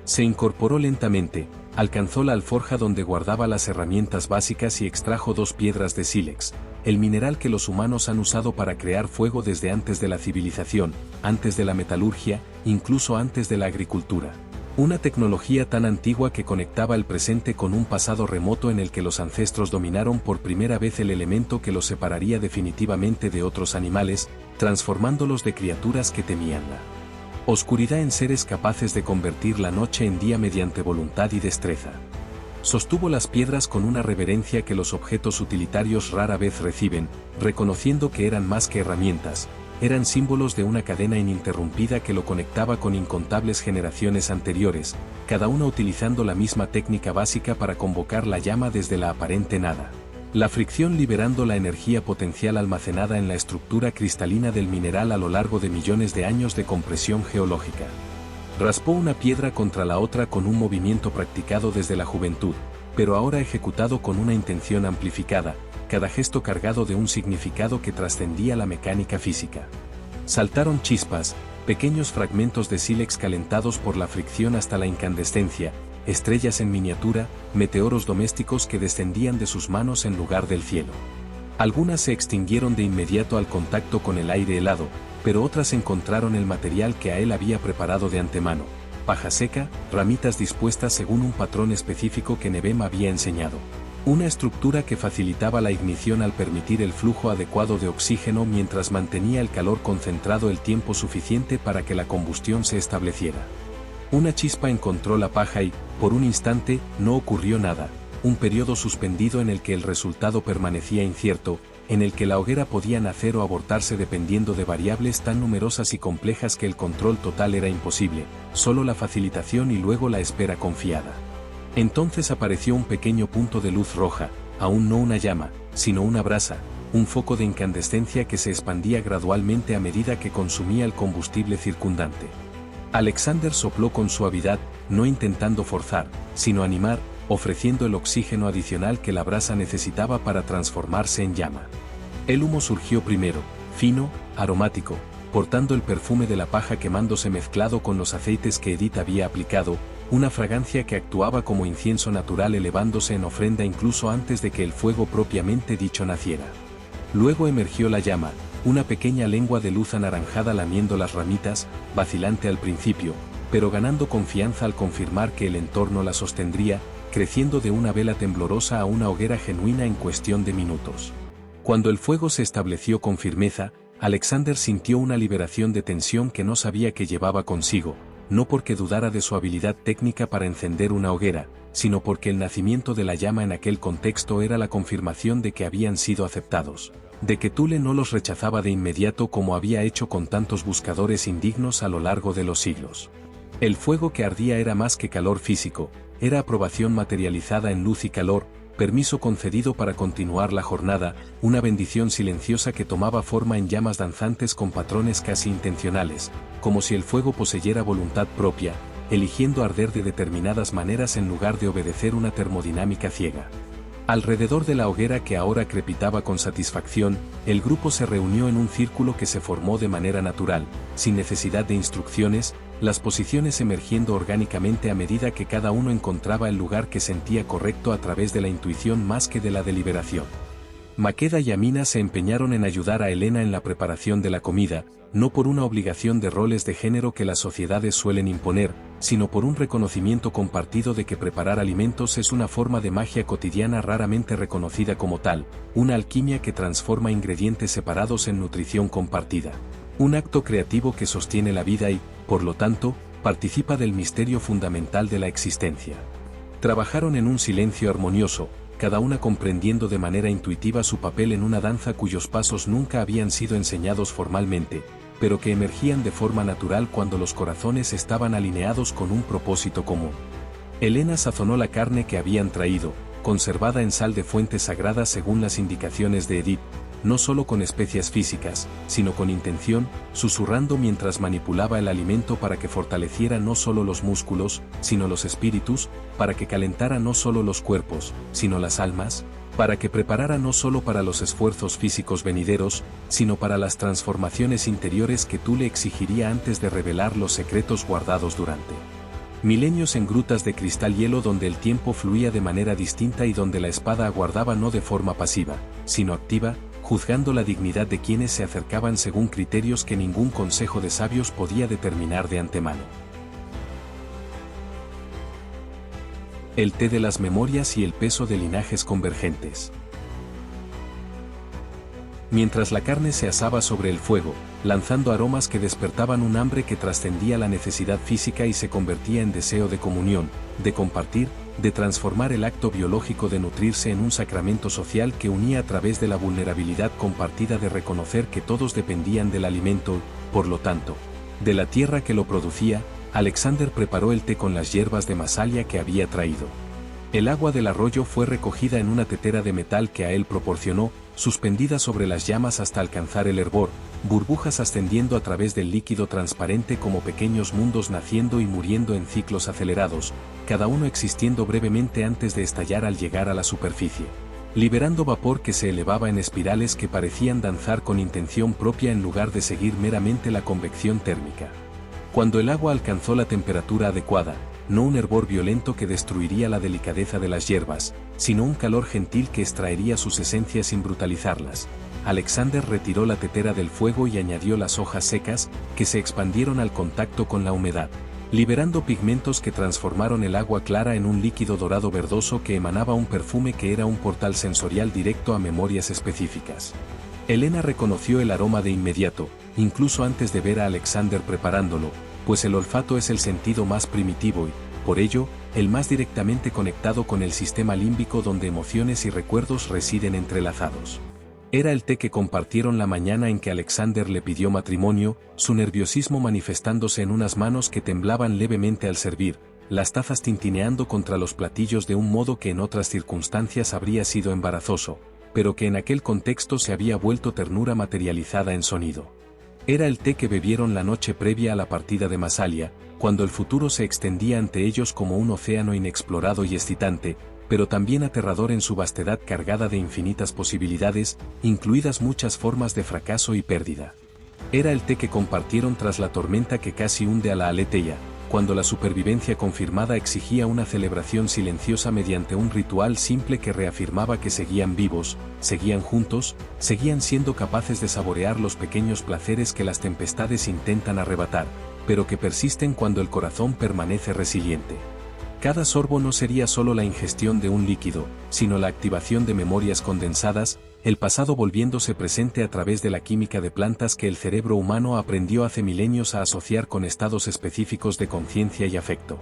Speaker 1: Se incorporó lentamente, alcanzó la alforja donde guardaba las herramientas básicas y extrajo 2 piedras de sílex, el mineral que los humanos han usado para crear fuego desde antes de la civilización, antes de la metalurgia, incluso antes de la agricultura. Una tecnología tan antigua que conectaba el presente con un pasado remoto en el que los ancestros dominaron por primera vez el elemento que los separaría definitivamente de otros animales, transformándolos de criaturas que temían la oscuridad en seres capaces de convertir la noche en día mediante voluntad y destreza. Sostuvo las piedras con una reverencia que los objetos utilitarios rara vez reciben, reconociendo que eran más que herramientas, eran símbolos de una cadena ininterrumpida que lo conectaba con incontables generaciones anteriores, cada una utilizando la misma técnica básica para convocar la llama desde la aparente nada. La fricción liberando la energía potencial almacenada en la estructura cristalina del mineral a lo largo de millones de años de compresión geológica. Raspó una piedra contra la otra con un movimiento practicado desde la juventud, pero ahora ejecutado con una intención amplificada, cada gesto cargado de un significado que trascendía la mecánica física. Saltaron chispas, pequeños fragmentos de sílex calentados por la fricción hasta la incandescencia, estrellas en miniatura, meteoros domésticos que descendían de sus manos en lugar del cielo. Algunas se extinguieron de inmediato al contacto con el aire helado, pero otras encontraron el material que a él había preparado de antemano: paja seca, ramitas dispuestas según un patrón específico que Nebem había enseñado. Una estructura que facilitaba la ignición al permitir el flujo adecuado de oxígeno mientras mantenía el calor concentrado el tiempo suficiente para que la combustión se estableciera. Una chispa encontró la paja y, por un instante, no ocurrió nada, un periodo suspendido en el que el resultado permanecía incierto, en el que la hoguera podía nacer o abortarse dependiendo de variables tan numerosas y complejas que el control total era imposible, solo la facilitación y luego la espera confiada. Entonces apareció un pequeño punto de luz roja, aún no una llama, sino una brasa, un foco de incandescencia que se expandía gradualmente a medida que consumía el combustible circundante. Alexander sopló con suavidad, no intentando forzar, sino animar, ofreciendo el oxígeno adicional que la brasa necesitaba para transformarse en llama. El humo surgió primero, fino, aromático, portando el perfume de la paja quemándose mezclado con los aceites que Edith había aplicado, una fragancia que actuaba como incienso natural elevándose en ofrenda incluso antes de que el fuego propiamente dicho naciera. Luego emergió la llama, una pequeña lengua de luz anaranjada lamiendo las ramitas, vacilante al principio, pero ganando confianza al confirmar que el entorno la sostendría, creciendo de una vela temblorosa a una hoguera genuina en cuestión de minutos. Cuando el fuego se estableció con firmeza, Alexander sintió una liberación de tensión que no sabía que llevaba consigo, no porque dudara de su habilidad técnica para encender una hoguera, sino porque el nacimiento de la llama en aquel contexto era la confirmación de que habían sido aceptados, de que Thule no los rechazaba de inmediato como había hecho con tantos buscadores indignos a lo largo de los siglos. El fuego que ardía era más que calor físico, era aprobación materializada en luz y calor, permiso concedido para continuar la jornada, una bendición silenciosa que tomaba forma en llamas danzantes con patrones casi intencionales, como si el fuego poseyera voluntad propia, eligiendo arder de determinadas maneras en lugar de obedecer una termodinámica ciega. Alrededor de la hoguera que ahora crepitaba con satisfacción, el grupo se reunió en un círculo que se formó de manera natural, sin necesidad de instrucciones, las posiciones emergiendo orgánicamente a medida que cada uno encontraba el lugar que sentía correcto a través de la intuición más que de la deliberación. Maqueda y Amina se empeñaron en ayudar a Helena en la preparación de la comida, no por una obligación de roles de género que las sociedades suelen imponer, sino por un reconocimiento compartido de que preparar alimentos es una forma de magia cotidiana raramente reconocida como tal, una alquimia que transforma ingredientes separados en nutrición compartida. Un acto creativo que sostiene la vida y, por lo tanto, participa del misterio fundamental de la existencia. Trabajaron en un silencio armonioso, cada una comprendiendo de manera intuitiva su papel en una danza cuyos pasos nunca habían sido enseñados formalmente, pero que emergían de forma natural cuando los corazones estaban alineados con un propósito común. Helena sazonó la carne que habían traído, conservada en sal de fuente sagrada según las indicaciones de Edith, no solo con especias físicas, sino con intención, susurrando mientras manipulaba el alimento para que fortaleciera no solo los músculos, sino los espíritus, para que calentara no solo los cuerpos, sino las almas, para que preparara no solo para los esfuerzos físicos venideros, sino para las transformaciones interiores que Thule exigiría antes de revelar los secretos guardados durante milenios en grutas de cristal hielo donde el tiempo fluía de manera distinta y donde la espada aguardaba no de forma pasiva, sino activa, juzgando la dignidad de quienes se acercaban según criterios que ningún consejo de sabios podía determinar de antemano. El té de las memorias y el peso de linajes convergentes. Mientras la carne se asaba sobre el fuego, lanzando aromas que despertaban un hambre que trascendía la necesidad física y se convertía en deseo de comunión, de compartir, de transformar el acto biológico de nutrirse en un sacramento social que unía a través de la vulnerabilidad compartida de reconocer que todos dependían del alimento, por lo tanto, de la tierra que lo producía. Alexander preparó el té con las hierbas de Masalia que había traído. El agua del arroyo fue recogida en una tetera de metal que a él proporcionó, suspendida sobre las llamas hasta alcanzar el hervor, burbujas ascendiendo a través del líquido transparente como pequeños mundos naciendo y muriendo en ciclos acelerados, cada uno existiendo brevemente antes de estallar al llegar a la superficie, liberando vapor que se elevaba en espirales que parecían danzar con intención propia en lugar de seguir meramente la convección térmica. Cuando el agua alcanzó la temperatura adecuada, no un hervor violento que destruiría la delicadeza de las hierbas, sino un calor gentil que extraería sus esencias sin brutalizarlas, Alexander retiró la tetera del fuego y añadió las hojas secas, que se expandieron al contacto con la humedad, liberando pigmentos que transformaron el agua clara en un líquido dorado verdoso que emanaba un perfume que era un portal sensorial directo a memorias específicas. Helena reconoció el aroma de inmediato, incluso antes de ver a Alexander preparándolo, pues el olfato es el sentido más primitivo y, por ello, el más directamente conectado con el sistema límbico donde emociones y recuerdos residen entrelazados. Era el té que compartieron la mañana en que Alexander le pidió matrimonio, su nerviosismo manifestándose en unas manos que temblaban levemente al servir, las tazas tintineando contra los platillos de un modo que en otras circunstancias habría sido embarazoso, pero que en aquel contexto se había vuelto ternura materializada en sonido. Era el té que bebieron la noche previa a la partida de Masalia, cuando el futuro se extendía ante ellos como un océano inexplorado y excitante, pero también aterrador en su vastedad cargada de infinitas posibilidades, incluidas muchas formas de fracaso y pérdida. Era el té que compartieron tras la tormenta que casi hunde a la Aletheia, cuando la supervivencia confirmada exigía una celebración silenciosa mediante un ritual simple que reafirmaba que seguían vivos, seguían juntos, seguían siendo capaces de saborear los pequeños placeres que las tempestades intentan arrebatar, pero que persisten cuando el corazón permanece resiliente. Cada sorbo no sería solo la ingestión de un líquido, sino la activación de memorias condensadas, el pasado volviéndose presente a través de la química de plantas que el cerebro humano aprendió hace milenios a asociar con estados específicos de conciencia y afecto.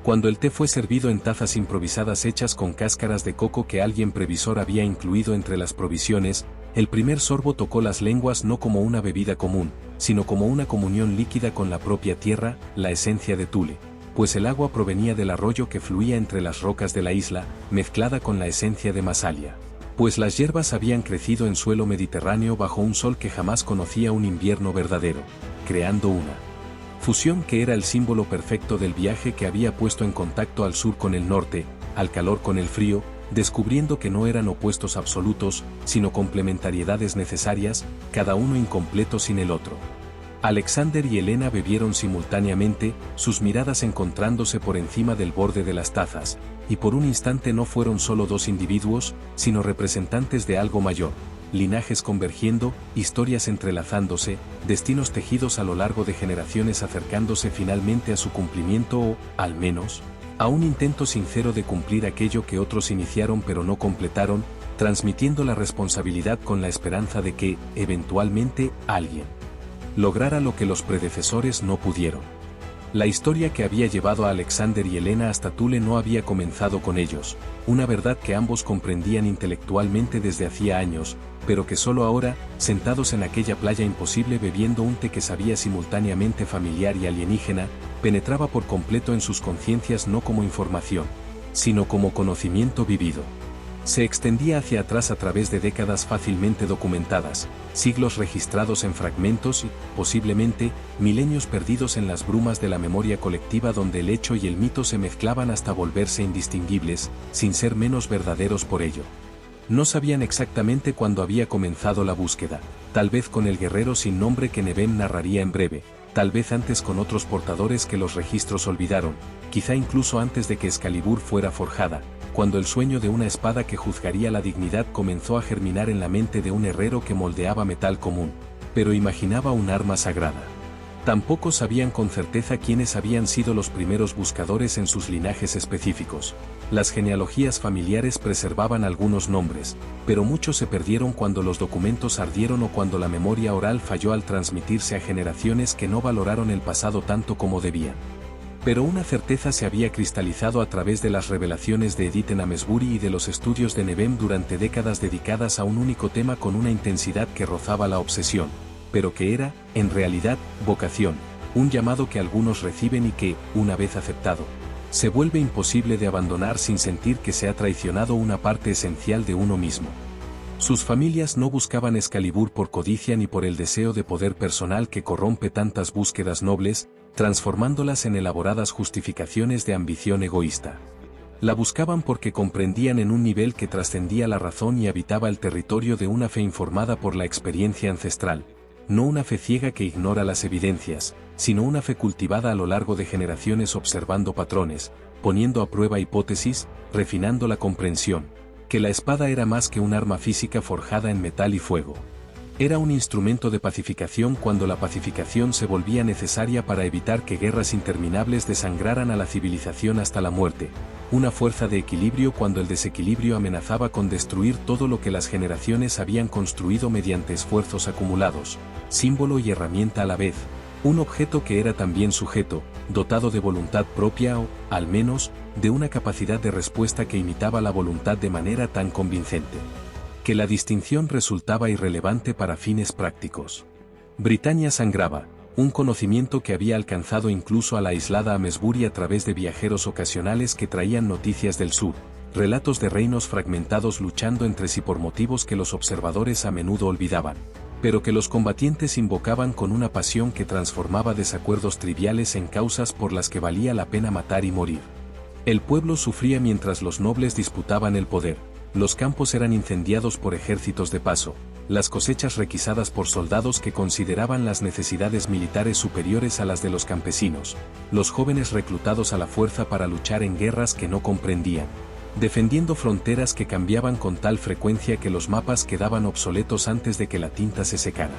Speaker 1: Cuando el té fue servido en tazas improvisadas hechas con cáscaras de coco que alguien previsor había incluido entre las provisiones, el primer sorbo tocó las lenguas no como una bebida común, sino como una comunión líquida con la propia tierra, la esencia de Thule, pues el agua provenía del arroyo que fluía entre las rocas de la isla, mezclada con la esencia de Masalia. Pues las hierbas habían crecido en suelo mediterráneo bajo un sol que jamás conocía un invierno verdadero, creando una fusión que era el símbolo perfecto del viaje que había puesto en contacto al sur con el norte, al calor con el frío, descubriendo que no eran opuestos absolutos, sino complementariedades necesarias, cada uno incompleto sin el otro. Alexander y Helena bebieron simultáneamente, sus miradas encontrándose por encima del borde de las tazas, y por un instante no fueron solo dos individuos, sino representantes de algo mayor, linajes convergiendo, historias entrelazándose, destinos tejidos a lo largo de generaciones acercándose finalmente a su cumplimiento o, al menos, a un intento sincero de cumplir aquello que otros iniciaron pero no completaron, transmitiendo la responsabilidad con la esperanza de que, eventualmente, alguien lograra lo que los predecesores no pudieron. La historia que había llevado a Alexander y Helena hasta Thule no había comenzado con ellos, una verdad que ambos comprendían intelectualmente desde hacía años, pero que solo ahora, sentados en aquella playa imposible bebiendo un té que sabía simultáneamente familiar y alienígena, penetraba por completo en sus conciencias no como información, sino como conocimiento vivido. Se extendía hacia atrás a través de décadas fácilmente documentadas, siglos registrados en fragmentos y, posiblemente, milenios perdidos en las brumas de la memoria colectiva donde el hecho y el mito se mezclaban hasta volverse indistinguibles, sin ser menos verdaderos por ello. No sabían exactamente cuándo había comenzado la búsqueda, tal vez con el guerrero sin nombre que Nevem narraría en breve, tal vez antes con otros portadores que los registros olvidaron, quizá incluso antes de que Excalibur fuera forjada, cuando el sueño de una espada que juzgaría la dignidad comenzó a germinar en la mente de un herrero que moldeaba metal común, pero imaginaba un arma sagrada. Tampoco sabían con certeza quiénes habían sido los primeros buscadores en sus linajes específicos. Las genealogías familiares preservaban algunos nombres, pero muchos se perdieron cuando los documentos ardieron o cuando la memoria oral falló al transmitirse a generaciones que no valoraron el pasado tanto como debían. Pero una certeza se había cristalizado a través de las revelaciones de Edith en Amesbury y de los estudios de Nevem durante décadas dedicadas a un único tema con una intensidad que rozaba la obsesión, pero que era, en realidad, vocación, un llamado que algunos reciben y que, una vez aceptado, se vuelve imposible de abandonar sin sentir que se ha traicionado una parte esencial de uno mismo. Sus familias no buscaban Excalibur por codicia ni por el deseo de poder personal que corrompe tantas búsquedas nobles, transformándolas en elaboradas justificaciones de ambición egoísta. La buscaban porque comprendían en un nivel que trascendía la razón y habitaba el territorio de una fe informada por la experiencia ancestral, no una fe ciega que ignora las evidencias, sino una fe cultivada a lo largo de generaciones observando patrones, poniendo a prueba hipótesis, refinando la comprensión, que la espada era más que un arma física forjada en metal y fuego. Era un instrumento de pacificación cuando la pacificación se volvía necesaria para evitar que guerras interminables desangraran a la civilización hasta la muerte, una fuerza de equilibrio cuando el desequilibrio amenazaba con destruir todo lo que las generaciones habían construido mediante esfuerzos acumulados, símbolo y herramienta a la vez, un objeto que era también sujeto, dotado de voluntad propia o, al menos, de una capacidad de respuesta que imitaba la voluntad de manera tan convincente que la distinción resultaba irrelevante para fines prácticos. Britannia sangraba, un conocimiento que había alcanzado incluso a la aislada Amesbury a través de viajeros ocasionales que traían noticias del sur, relatos de reinos fragmentados luchando entre sí por motivos que los observadores a menudo olvidaban, pero que los combatientes invocaban con una pasión que transformaba desacuerdos triviales en causas por las que valía la pena matar y morir. El pueblo sufría mientras los nobles disputaban el poder. Los campos eran incendiados por ejércitos de paso, las cosechas requisadas por soldados que consideraban las necesidades militares superiores a las de los campesinos, los jóvenes reclutados a la fuerza para luchar en guerras que no comprendían, defendiendo fronteras que cambiaban con tal frecuencia que los mapas quedaban obsoletos antes de que la tinta se secara.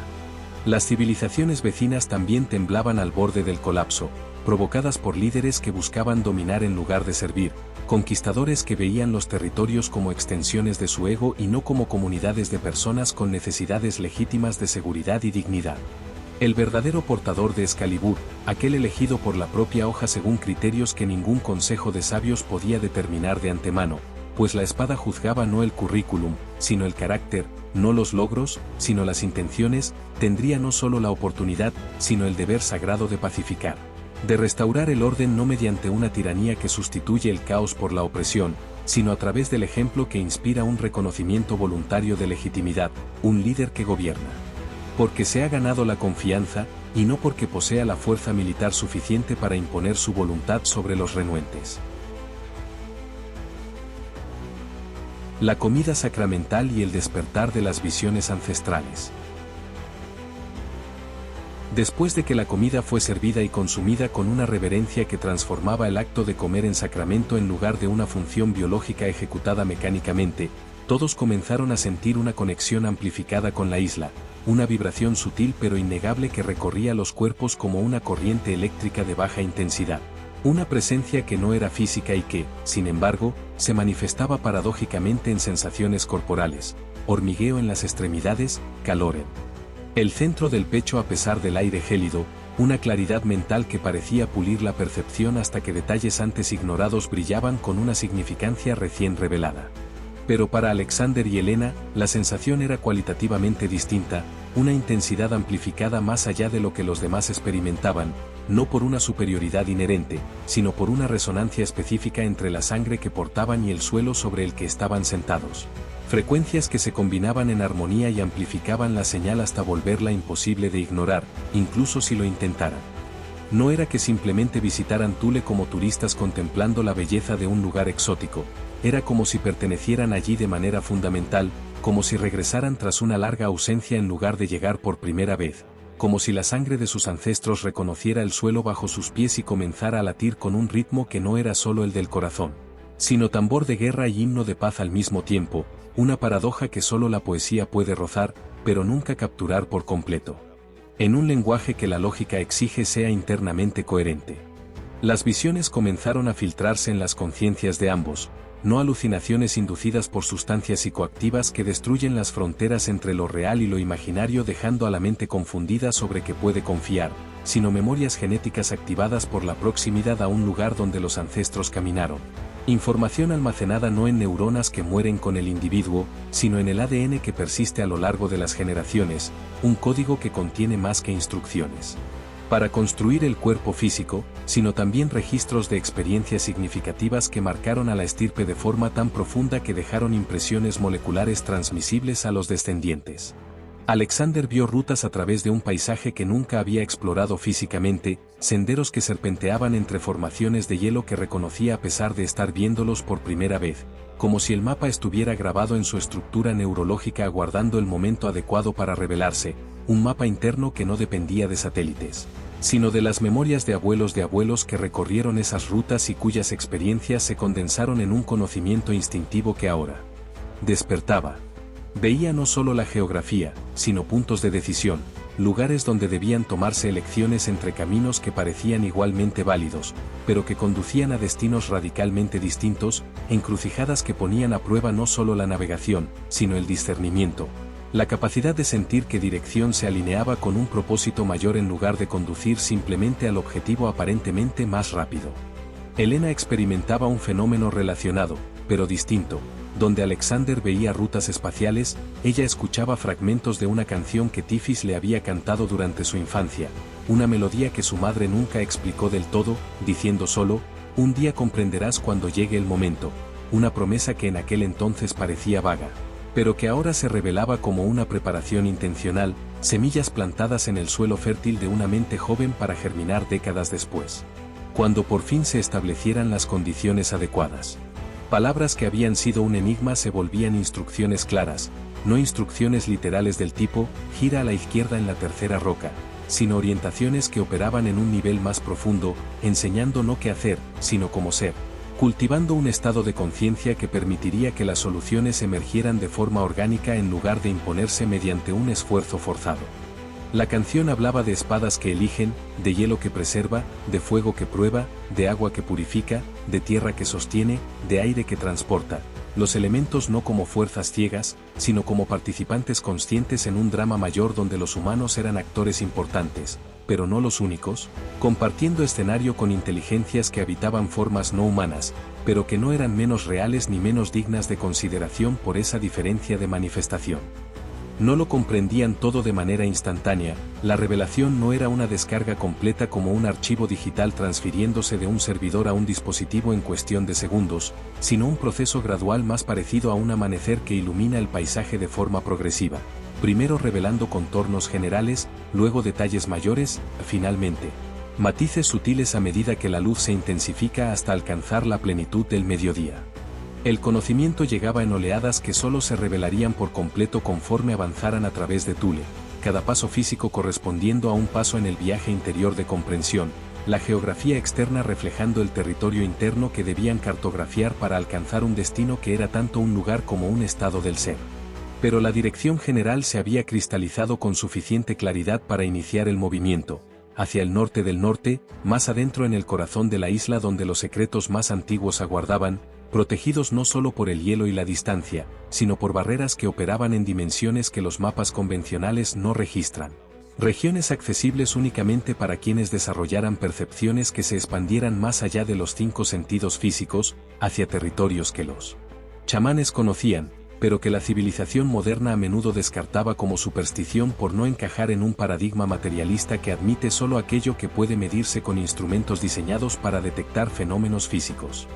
Speaker 1: Las civilizaciones vecinas también temblaban al borde del colapso, provocadas por líderes que buscaban dominar en lugar de servir, conquistadores que veían los territorios como extensiones de su ego y no como comunidades de personas con necesidades legítimas de seguridad y dignidad. El verdadero portador de Excalibur, aquel elegido por la propia hoja según criterios que ningún consejo de sabios podía determinar de antemano, pues la espada juzgaba no el currículum, sino el carácter, no los logros, sino las intenciones, tendría no solo la oportunidad, sino el deber sagrado de pacificar, de restaurar el orden no mediante una tiranía que sustituye el caos por la opresión, sino a través del ejemplo que inspira un reconocimiento voluntario de legitimidad, un líder que gobierna porque se ha ganado la confianza, y no porque posea la fuerza militar suficiente para imponer su voluntad sobre los renuentes. La comida sacramental y el despertar de las visiones ancestrales. Después de que la comida fue servida y consumida con una reverencia que transformaba el acto de comer en sacramento en lugar de una función biológica ejecutada mecánicamente, todos comenzaron a sentir una conexión amplificada con la isla, una vibración sutil pero innegable que recorría los cuerpos como una corriente eléctrica de baja intensidad. Una presencia que no era física y que, sin embargo, se manifestaba paradójicamente en sensaciones corporales, hormigueo en las extremidades, calor en el centro del pecho a pesar del aire gélido, una claridad mental que parecía pulir la percepción hasta que detalles antes ignorados brillaban con una significancia recién revelada. Pero para Alexander y Helena, la sensación era cualitativamente distinta, una intensidad amplificada más allá de lo que los demás experimentaban, no por una superioridad inherente, sino por una resonancia específica entre la sangre que portaban y el suelo sobre el que estaban sentados. Frecuencias que se combinaban en armonía y amplificaban la señal hasta volverla imposible de ignorar, incluso si lo intentaran. No era que simplemente visitaran Thule como turistas contemplando la belleza de un lugar exótico, era como si pertenecieran allí de manera fundamental, como si regresaran tras una larga ausencia en lugar de llegar por primera vez, como si la sangre de sus ancestros reconociera el suelo bajo sus pies y comenzara a latir con un ritmo que no era solo el del corazón, sino tambor de guerra y himno de paz al mismo tiempo, una paradoja que solo la poesía puede rozar, pero nunca capturar por completo. En un lenguaje que la lógica exige sea internamente coherente. Las visiones comenzaron a filtrarse en las conciencias de ambos, no alucinaciones inducidas por sustancias psicoactivas que destruyen las fronteras entre lo real y lo imaginario dejando a la mente confundida sobre qué puede confiar, sino memorias genéticas activadas por la proximidad a un lugar donde los ancestros caminaron. Información almacenada no en neuronas que mueren con el individuo, sino en el ADN que persiste a lo largo de las generaciones, un código que contiene más que instrucciones para construir el cuerpo físico, sino también registros de experiencias significativas que marcaron a la estirpe de forma tan profunda que dejaron impresiones moleculares transmisibles a los descendientes. Alexander vio rutas a través de un paisaje que nunca había explorado físicamente, senderos que serpenteaban entre formaciones de hielo que reconocía a pesar de estar viéndolos por primera vez, como si el mapa estuviera grabado en su estructura neurológica aguardando el momento adecuado para revelarse, un mapa interno que no dependía de satélites, sino de las memorias de abuelos que recorrieron esas rutas y cuyas experiencias se condensaron en un conocimiento instintivo que ahora despertaba. Veía no solo la geografía, sino puntos de decisión, lugares donde debían tomarse elecciones entre caminos que parecían igualmente válidos, pero que conducían a destinos radicalmente distintos, encrucijadas que ponían a prueba no solo la navegación, sino el discernimiento, la capacidad de sentir qué dirección se alineaba con un propósito mayor en lugar de conducir simplemente al objetivo aparentemente más rápido. Elena experimentaba un fenómeno relacionado, pero distinto. Donde Alexander veía rutas espaciales, ella escuchaba fragmentos de una canción que Tifis le había cantado durante su infancia, una melodía que su madre nunca explicó del todo, diciendo solo, un día comprenderás cuando llegue el momento, una promesa que en aquel entonces parecía vaga, pero que ahora se revelaba como una preparación intencional, semillas plantadas en el suelo fértil de una mente joven para germinar décadas después, cuando por fin se establecieran las condiciones adecuadas. Palabras que habían sido un enigma se volvían instrucciones claras, no instrucciones literales del tipo, gira a la izquierda en la tercera roca, sino orientaciones que operaban en un nivel más profundo, enseñando no qué hacer, sino cómo ser, cultivando un estado de conciencia que permitiría que las soluciones emergieran de forma orgánica en lugar de imponerse mediante un esfuerzo forzado. La canción hablaba de espadas que eligen, de hielo que preserva, de fuego que prueba, de agua que purifica, de tierra que sostiene, de aire que transporta, los elementos no como fuerzas ciegas, sino como participantes conscientes en un drama mayor donde los humanos eran actores importantes, pero no los únicos, compartiendo escenario con inteligencias que habitaban formas no humanas, pero que no eran menos reales ni menos dignas de consideración por esa diferencia de manifestación. No lo comprendían todo de manera instantánea, la revelación no era una descarga completa como un archivo digital transfiriéndose de un servidor a un dispositivo en cuestión de segundos, sino un proceso gradual más parecido a un amanecer que ilumina el paisaje de forma progresiva, primero revelando contornos generales, luego detalles mayores, finalmente, matices sutiles a medida que la luz se intensifica hasta alcanzar la plenitud del mediodía. El conocimiento llegaba en oleadas que solo se revelarían por completo conforme avanzaran a través de Thule, cada paso físico correspondiendo a un paso en el viaje interior de comprensión, la geografía externa reflejando el territorio interno que debían cartografiar para alcanzar un destino que era tanto un lugar como un estado del ser. Pero la dirección general se había cristalizado con suficiente claridad para iniciar el movimiento, hacia el norte del norte, más adentro en el corazón de la isla donde los secretos más antiguos aguardaban, protegidos no solo por el hielo y la distancia, sino por barreras que operaban en dimensiones que los mapas convencionales no registran. Regiones accesibles únicamente para quienes desarrollaran percepciones que se expandieran más allá de los 5 sentidos físicos, hacia territorios que los chamanes conocían, pero que la civilización moderna a menudo descartaba como superstición por no encajar en un paradigma materialista que admite solo aquello que puede medirse con instrumentos diseñados para detectar fenómenos físicos.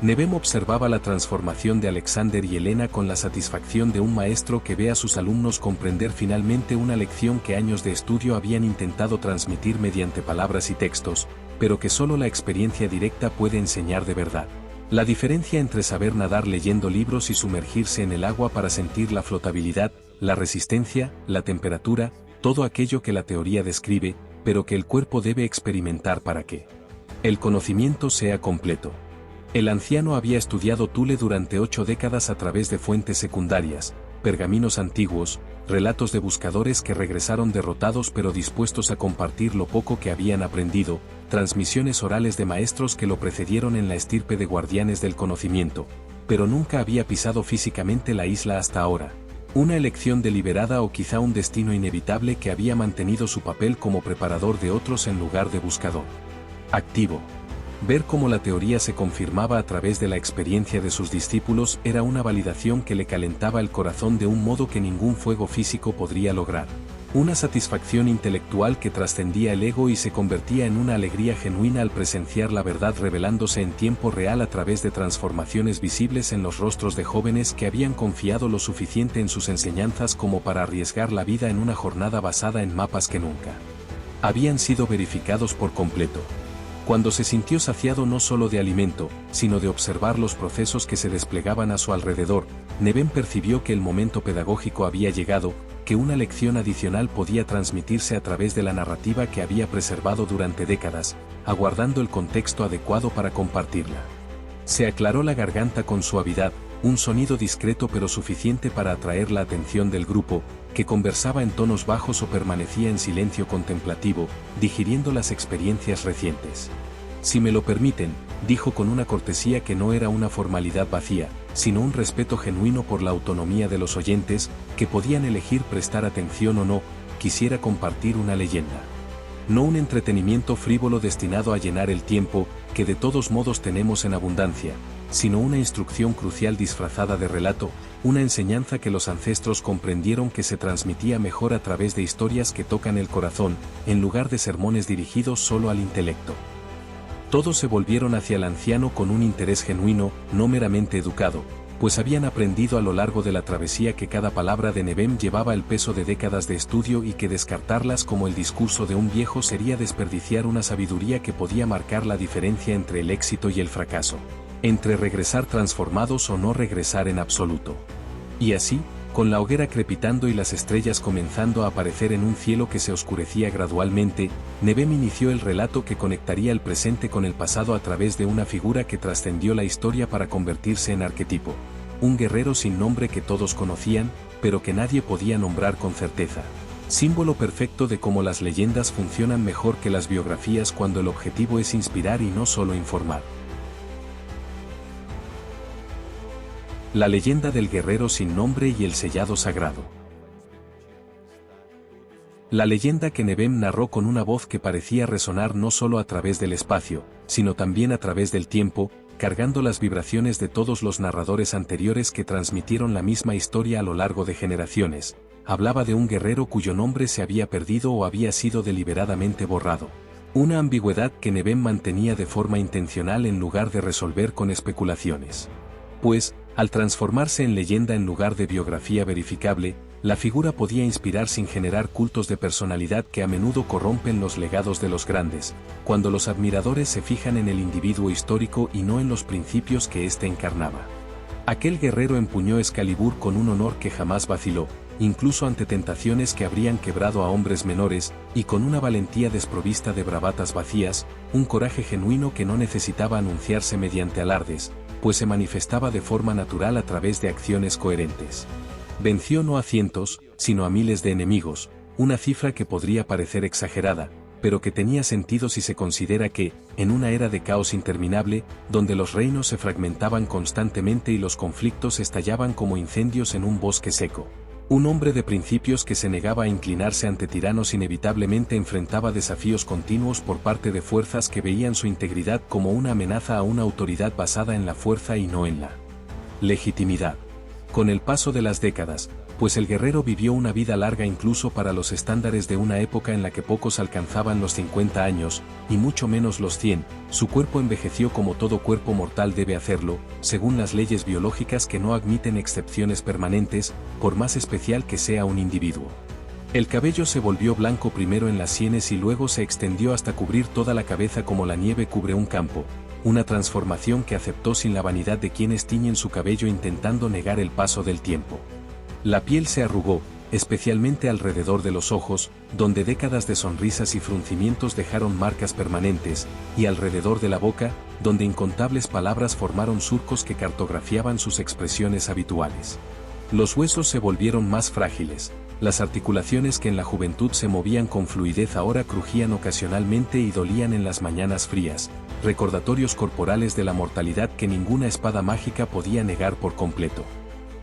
Speaker 1: Nevem observaba la transformación de Alexander y Helena con la satisfacción de un maestro que ve a sus alumnos comprender finalmente una lección que años de estudio habían intentado transmitir mediante palabras y textos, pero que solo la experiencia directa puede enseñar de verdad. La diferencia entre saber nadar leyendo libros y sumergirse en el agua para sentir la flotabilidad, la resistencia, la temperatura, todo aquello que la teoría describe, pero que el cuerpo debe experimentar para que el conocimiento sea completo. El anciano había estudiado Thule durante 8 décadas a través de fuentes secundarias, pergaminos antiguos, relatos de buscadores que regresaron derrotados pero dispuestos a compartir lo poco que habían aprendido, transmisiones orales de maestros que lo precedieron en la estirpe de guardianes del conocimiento, pero nunca había pisado físicamente la isla hasta ahora. Una elección deliberada o quizá un destino inevitable que había mantenido su papel como preparador de otros en lugar de buscador activo. Ver cómo la teoría se confirmaba a través de la experiencia de sus discípulos era una validación que le calentaba el corazón de un modo que ningún fuego físico podría lograr. Una satisfacción intelectual que trascendía el ego y se convertía en una alegría genuina al presenciar la verdad revelándose en tiempo real a través de transformaciones visibles en los rostros de jóvenes que habían confiado lo suficiente en sus enseñanzas como para arriesgar la vida en una jornada basada en mapas que nunca habían sido verificados por completo. Cuando se sintió saciado no solo de alimento, sino de observar los procesos que se desplegaban a su alrededor, Nevem percibió que el momento pedagógico había llegado, que una lección adicional podía transmitirse a través de la narrativa que había preservado durante décadas, aguardando el contexto adecuado para compartirla. Se aclaró la garganta con suavidad, un sonido discreto pero suficiente para atraer la atención del grupo, que conversaba en tonos bajos o permanecía en silencio contemplativo, digiriendo las experiencias recientes. Si me lo permiten, dijo con una cortesía que no era una formalidad vacía, sino un respeto genuino por la autonomía de los oyentes, que podían elegir prestar atención o no, quisiera compartir una leyenda. No un entretenimiento frívolo destinado a llenar el tiempo, que de todos modos tenemos en abundancia, sino una instrucción crucial disfrazada de relato, una enseñanza que los ancestros comprendieron que se transmitía mejor a través de historias que tocan el corazón, en lugar de sermones dirigidos solo al intelecto. Todos se volvieron hacia el anciano con un interés genuino, no meramente educado, pues habían aprendido a lo largo de la travesía que cada palabra de Nevem llevaba el peso de décadas de estudio y que descartarlas como el discurso de un viejo sería desperdiciar una sabiduría que podía marcar la diferencia entre el éxito y el fracaso, entre regresar transformados o no regresar en absoluto. Y así, con la hoguera crepitando y las estrellas comenzando a aparecer en un cielo que se oscurecía gradualmente, Nevem inició el relato que conectaría el presente con el pasado a través de una figura que trascendió la historia para convertirse en arquetipo. Un guerrero sin nombre que todos conocían, pero que nadie podía nombrar con certeza. Símbolo perfecto de cómo las leyendas funcionan mejor que las biografías cuando el objetivo es inspirar y no solo informar. La leyenda del guerrero sin nombre y el sellado sagrado. La leyenda que Nevem narró con una voz que parecía resonar no solo a través del espacio, sino también a través del tiempo, cargando las vibraciones de todos los narradores anteriores que transmitieron la misma historia a lo largo de generaciones, hablaba de un guerrero cuyo nombre se había perdido o había sido deliberadamente borrado. Una ambigüedad que Nevem mantenía de forma intencional en lugar de resolver con especulaciones. Pues, al transformarse en leyenda en lugar de biografía verificable, la figura podía inspirar sin generar cultos de personalidad que a menudo corrompen los legados de los grandes, cuando los admiradores se fijan en el individuo histórico y no en los principios que éste encarnaba. Aquel guerrero empuñó Excalibur con un honor que jamás vaciló, incluso ante tentaciones que habrían quebrado a hombres menores, y con una valentía desprovista de bravatas vacías, un coraje genuino que no necesitaba anunciarse mediante alardes, pues se manifestaba de forma natural a través de acciones coherentes. Venció no a cientos, sino a miles de enemigos, una cifra que podría parecer exagerada, pero que tenía sentido si se considera que, en una era de caos interminable, donde los reinos se fragmentaban constantemente y los conflictos estallaban como incendios en un bosque seco, un hombre de principios que se negaba a inclinarse ante tiranos inevitablemente enfrentaba desafíos continuos por parte de fuerzas que veían su integridad como una amenaza a una autoridad basada en la fuerza y no en la legitimidad. con el paso de las décadas, pues el guerrero vivió una vida larga incluso para los estándares de una época en la que pocos alcanzaban los 50 años, y mucho menos los 100, su cuerpo envejeció como todo cuerpo mortal debe hacerlo, según las leyes biológicas que no admiten excepciones permanentes, por más especial que sea un individuo. El cabello se volvió blanco primero en las sienes y luego se extendió hasta cubrir toda la cabeza como la nieve cubre un campo, una transformación que aceptó sin la vanidad de quienes tiñen su cabello intentando negar el paso del tiempo. La piel se arrugó, especialmente alrededor de los ojos, donde décadas de sonrisas y fruncimientos dejaron marcas permanentes, y alrededor de la boca, donde incontables palabras formaron surcos que cartografiaban sus expresiones habituales. Los huesos se volvieron más frágiles. Las articulaciones que en la juventud se movían con fluidez ahora crujían ocasionalmente y dolían en las mañanas frías, recordatorios corporales de la mortalidad que ninguna espada mágica podía negar por completo.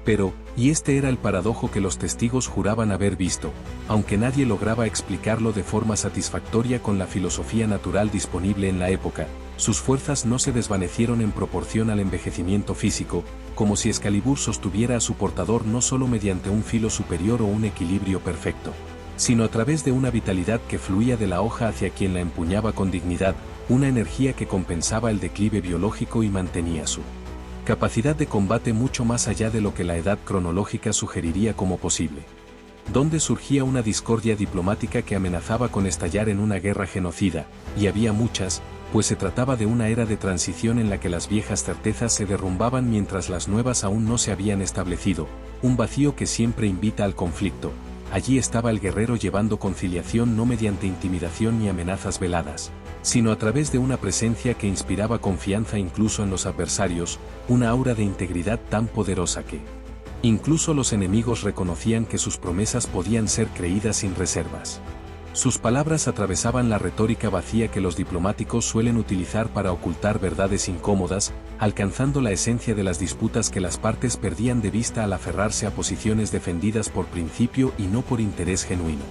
Speaker 1: Pero, y este era el paradojo que los testigos juraban haber visto, aunque nadie lograba explicarlo de forma satisfactoria con la filosofía natural disponible en la época, sus fuerzas no se desvanecieron en proporción al envejecimiento físico, como si Excalibur sostuviera a su portador no solo mediante un filo superior o un equilibrio perfecto, sino a través de una vitalidad que fluía de la hoja hacia quien la empuñaba con dignidad, una energía que compensaba el declive biológico y mantenía su capacidad de combate mucho más allá de lo que la edad cronológica sugeriría como posible. Donde surgía una discordia diplomática que amenazaba con estallar en una guerra genocida, y había muchas, pues se trataba de una era de transición en la que las viejas certezas se derrumbaban mientras las nuevas aún no se habían establecido, un vacío que siempre invita al conflicto. Allí estaba el guerrero llevando conciliación no mediante intimidación ni amenazas veladas, sino a través de una presencia que inspiraba confianza incluso en los adversarios, una aura de integridad tan poderosa que incluso los enemigos reconocían que sus promesas podían ser creídas sin reservas. Sus palabras atravesaban la retórica vacía que los diplomáticos suelen utilizar para ocultar verdades incómodas, alcanzando la esencia de las disputas que las partes perdían de vista al aferrarse a posiciones defendidas por principio y no por interés genuino.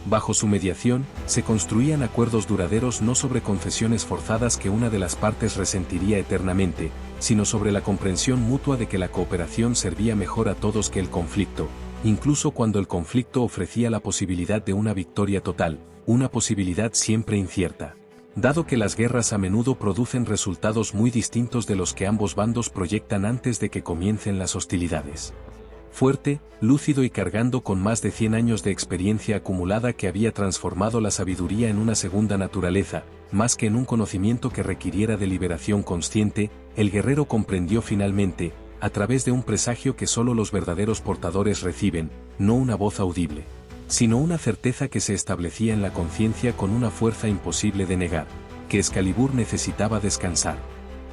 Speaker 1: Bajo su mediación, se construían acuerdos duraderos no sobre confesiones forzadas que una de las partes resentiría eternamente, sino sobre la comprensión mutua de que la cooperación servía mejor a todos que el conflicto, incluso cuando el conflicto ofrecía la posibilidad de una victoria total, una posibilidad siempre incierta. Dado que las guerras a menudo producen resultados muy distintos de los que ambos bandos proyectan antes de que comiencen las hostilidades. Fuerte, lúcido y cargando con más de 100 años de experiencia acumulada que había transformado la sabiduría en una segunda naturaleza, más que en un conocimiento que requiriera deliberación consciente, el guerrero comprendió finalmente, a través de un presagio que solo los verdaderos portadores reciben, no una voz audible, sino una certeza que se establecía en la conciencia con una fuerza imposible de negar, que Excalibur necesitaba descansar.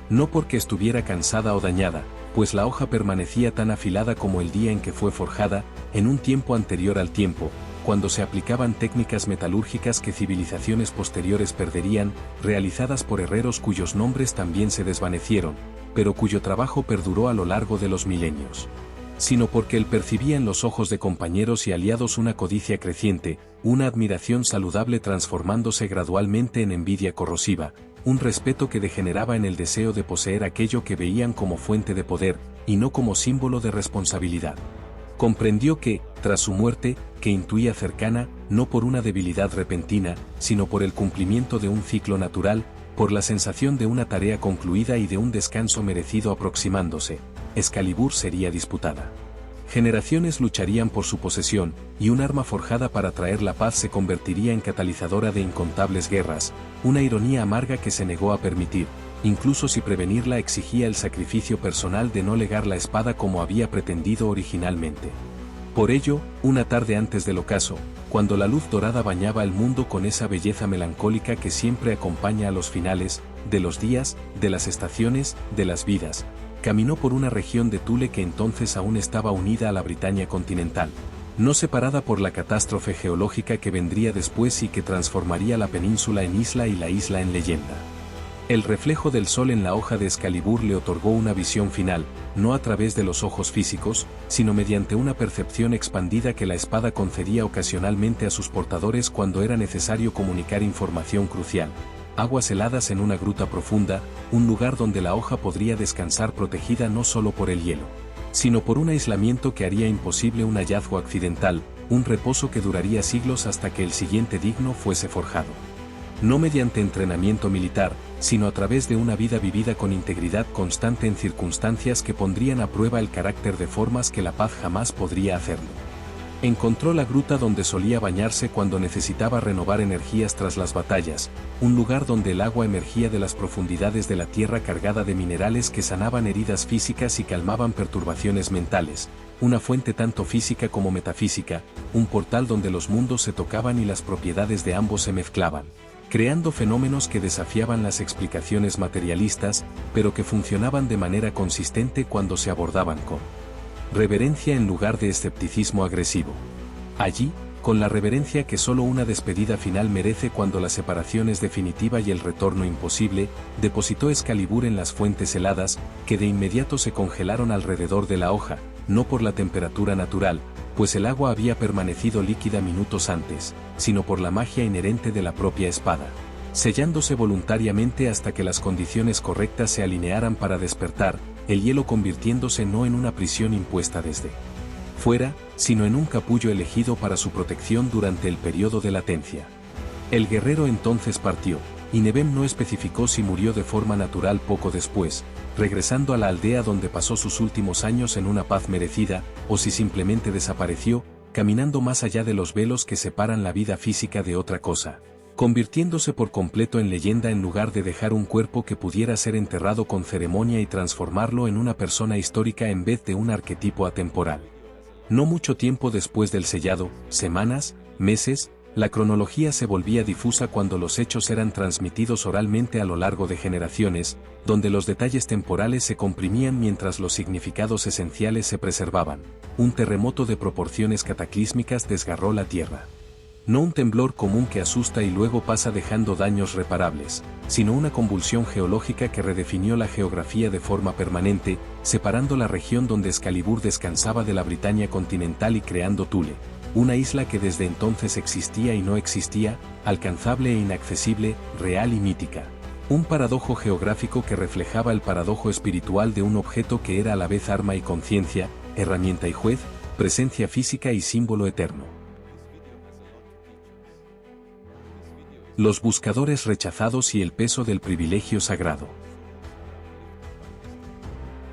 Speaker 1: No porque estuviera cansada o dañada, pues la hoja permanecía tan afilada como el día en que fue forjada, en un tiempo anterior al tiempo, cuando se aplicaban técnicas metalúrgicas que civilizaciones posteriores perderían, realizadas por herreros cuyos nombres también se desvanecieron, pero cuyo trabajo perduró a lo largo de los milenios. Sino porque él percibía en los ojos de compañeros y aliados una codicia creciente, una admiración saludable transformándose gradualmente en envidia corrosiva, un respeto que degeneraba en el deseo de poseer aquello que veían como fuente de poder, y no como símbolo de responsabilidad. Comprendió que, tras su muerte, que intuía cercana, no por una debilidad repentina, sino por el cumplimiento de un ciclo natural, por la sensación de una tarea concluida y de un descanso merecido aproximándose, Excalibur sería disputada. Generaciones lucharían por su posesión, y un arma forjada para traer la paz se convertiría en catalizadora de incontables guerras, una ironía amarga que se negó a permitir, incluso si prevenirla exigía el sacrificio personal de no legar la espada como había pretendido originalmente. Por ello, una tarde antes del ocaso, cuando la luz dorada bañaba el mundo con esa belleza melancólica que siempre acompaña a los finales, de los días, de las estaciones, de las vidas, caminó por una región de Thule que entonces aún estaba unida a la Britania continental, no separada por la catástrofe geológica que vendría después y que transformaría la península en isla y la isla en leyenda. El reflejo del sol en la hoja de Excalibur le otorgó una visión final, no a través de los ojos físicos, sino mediante una percepción expandida que la espada concedía ocasionalmente a sus portadores cuando era necesario comunicar información crucial. Aguas heladas en una gruta profunda, un lugar donde la hoja podría descansar protegida no solo por el hielo, sino por un aislamiento que haría imposible un hallazgo accidental, un reposo que duraría siglos hasta que el siguiente digno fuese forjado. No mediante entrenamiento militar, sino a través de una vida vivida con integridad constante en circunstancias que pondrían a prueba el carácter de formas que la paz jamás podría hacerlo. Encontró la gruta donde solía bañarse cuando necesitaba renovar energías tras las batallas, un lugar donde el agua emergía de las profundidades de la tierra cargada de minerales que sanaban heridas físicas y calmaban perturbaciones mentales, una fuente tanto física como metafísica, un portal donde los mundos se tocaban y las propiedades de ambos se mezclaban, creando fenómenos que desafiaban las explicaciones materialistas, pero que funcionaban de manera consistente cuando se abordaban con reverencia en lugar de escepticismo agresivo. Allí, con la reverencia que solo una despedida final merece cuando la separación es definitiva y el retorno imposible, depositó Excalibur en las fuentes heladas, que de inmediato se congelaron alrededor de la hoja, no por la temperatura natural, pues el agua había permanecido líquida minutos antes, sino por la magia inherente de la propia espada, sellándose voluntariamente hasta que las condiciones correctas se alinearan para despertar, el hielo convirtiéndose no en una prisión impuesta desde fuera, sino en un capullo elegido para su protección durante el periodo de latencia. El guerrero entonces partió, y Nebem no especificó si murió de forma natural poco después, regresando a la aldea donde pasó sus últimos años en una paz merecida, o si simplemente desapareció, caminando más allá de los velos que separan la vida física de otra cosa, convirtiéndose por completo en leyenda en lugar de dejar un cuerpo que pudiera ser enterrado con ceremonia y transformarlo en una persona histórica en vez de un arquetipo atemporal. No mucho tiempo después del sellado, semanas, meses, la cronología se volvía difusa cuando los hechos eran transmitidos oralmente a lo largo de generaciones, donde los detalles temporales se comprimían mientras los significados esenciales se preservaban. Un terremoto de proporciones cataclísmicas desgarró la tierra. No un temblor común que asusta y luego pasa dejando daños reparables, sino una convulsión geológica que redefinió la geografía de forma permanente, separando la región donde Excalibur descansaba de la Britania continental y creando Thule, una isla que desde entonces existía y no existía, alcanzable e inaccesible, real y mítica. Un paradojo geográfico que reflejaba el paradojo espiritual de un objeto que era a la vez arma y conciencia, herramienta y juez, presencia física y símbolo eterno. Los buscadores rechazados y el peso del privilegio sagrado.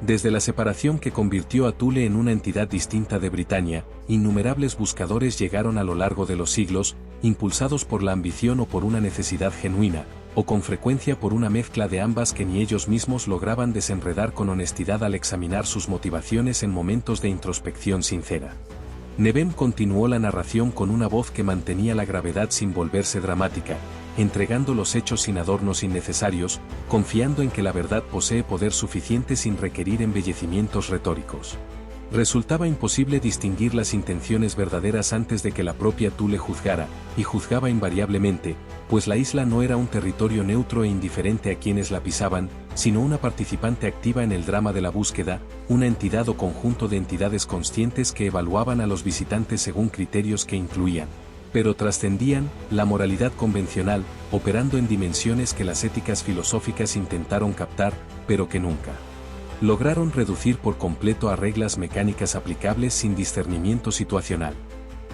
Speaker 1: Desde la separación que convirtió a Thule en una entidad distinta de Britania, innumerables buscadores llegaron a lo largo de los siglos, impulsados por la ambición o por una necesidad genuina, o con frecuencia por una mezcla de ambas que ni ellos mismos lograban desenredar con honestidad al examinar sus motivaciones en momentos de introspección sincera. Nebem continuó la narración con una voz que mantenía la gravedad sin volverse dramática, entregando los hechos sin adornos innecesarios, confiando en que la verdad posee poder suficiente sin requerir embellecimientos retóricos. Resultaba imposible distinguir las intenciones verdaderas antes de que la propia Thule juzgara, y juzgaba invariablemente, pues la isla no era un territorio neutro e indiferente a quienes la pisaban, sino una participante activa en el drama de la búsqueda, una entidad o conjunto de entidades conscientes que evaluaban a los visitantes según criterios que incluían, pero trascendían, la moralidad convencional, operando en dimensiones que las éticas filosóficas intentaron captar, pero que nunca lograron reducir por completo a reglas mecánicas aplicables sin discernimiento situacional.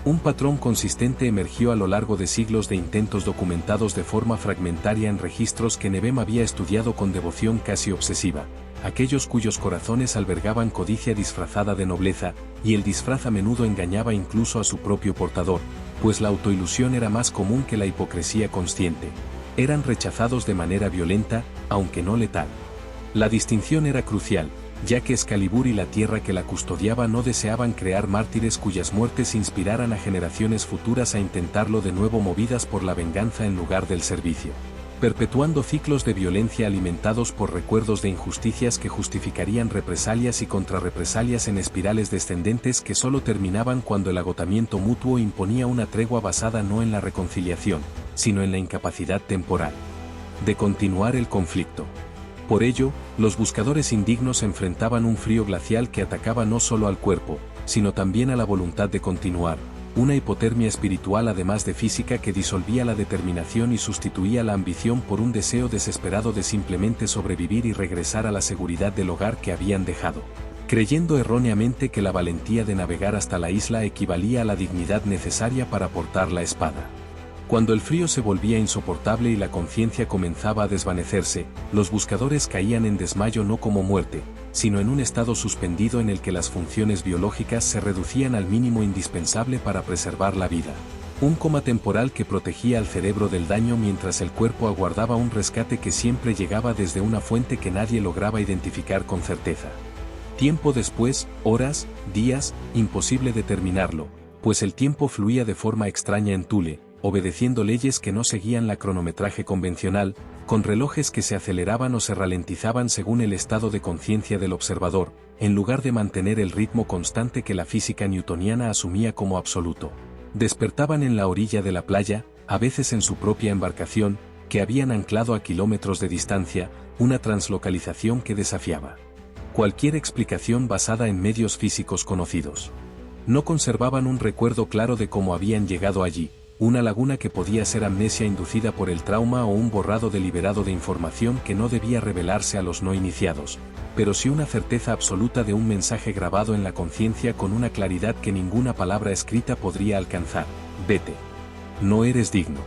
Speaker 1: Un patrón consistente emergió a lo largo de siglos de intentos documentados de forma fragmentaria en registros que Nebem había estudiado con devoción casi obsesiva, aquellos cuyos corazones albergaban codicia disfrazada de nobleza, y el disfraz a menudo engañaba incluso a su propio portador, pues la autoilusión era más común que la hipocresía consciente. Eran rechazados de manera violenta, aunque no letal. La distinción era crucial, ya que Excalibur y la tierra que la custodiaba no deseaban crear mártires cuyas muertes inspiraran a generaciones futuras a intentarlo de nuevo movidas por la venganza en lugar del servicio, perpetuando ciclos de violencia alimentados por recuerdos de injusticias que justificarían represalias y contrarrepresalias en espirales descendentes que solo terminaban cuando el agotamiento mutuo imponía una tregua basada no en la reconciliación, sino en la incapacidad temporal de continuar el conflicto. Por ello, los buscadores indignos enfrentaban un frío glacial que atacaba no solo al cuerpo, sino también a la voluntad de continuar, una hipotermia espiritual además de física que disolvía la determinación y sustituía la ambición por un deseo desesperado de simplemente sobrevivir y regresar a la seguridad del hogar que habían dejado creyendo erróneamente que la valentía de navegar hasta la isla equivalía a la dignidad necesaria para portar la espada. Cuando el frío se volvía insoportable y la conciencia comenzaba a desvanecerse, los buscadores caían en desmayo no como muerte, sino en un estado suspendido en el que las funciones biológicas se reducían al mínimo indispensable para preservar la vida. Un coma temporal que protegía al cerebro del daño mientras el cuerpo aguardaba un rescate que siempre llegaba desde una fuente que nadie lograba identificar con certeza. Tiempo después, horas, días, imposible determinarlo, pues el tiempo fluía de forma extraña en Thule, obedeciendo leyes que no seguían la cronometraje convencional, con relojes que se aceleraban o se ralentizaban según el estado de conciencia del observador, en lugar de mantener el ritmo constante que la física newtoniana asumía como absoluto. Despertaban en la orilla de la playa, a veces en su propia embarcación, que habían anclado a kilómetros de distancia, una translocalización que desafiaba cualquier explicación basada en medios físicos conocidos. No conservaban un recuerdo claro de cómo habían llegado allí, una laguna que podía ser amnesia inducida por el trauma o un borrado deliberado de información que no debía revelarse a los no iniciados, pero sí una certeza absoluta de un mensaje grabado en la conciencia con una claridad que ninguna palabra escrita podría alcanzar: vete. No eres digno.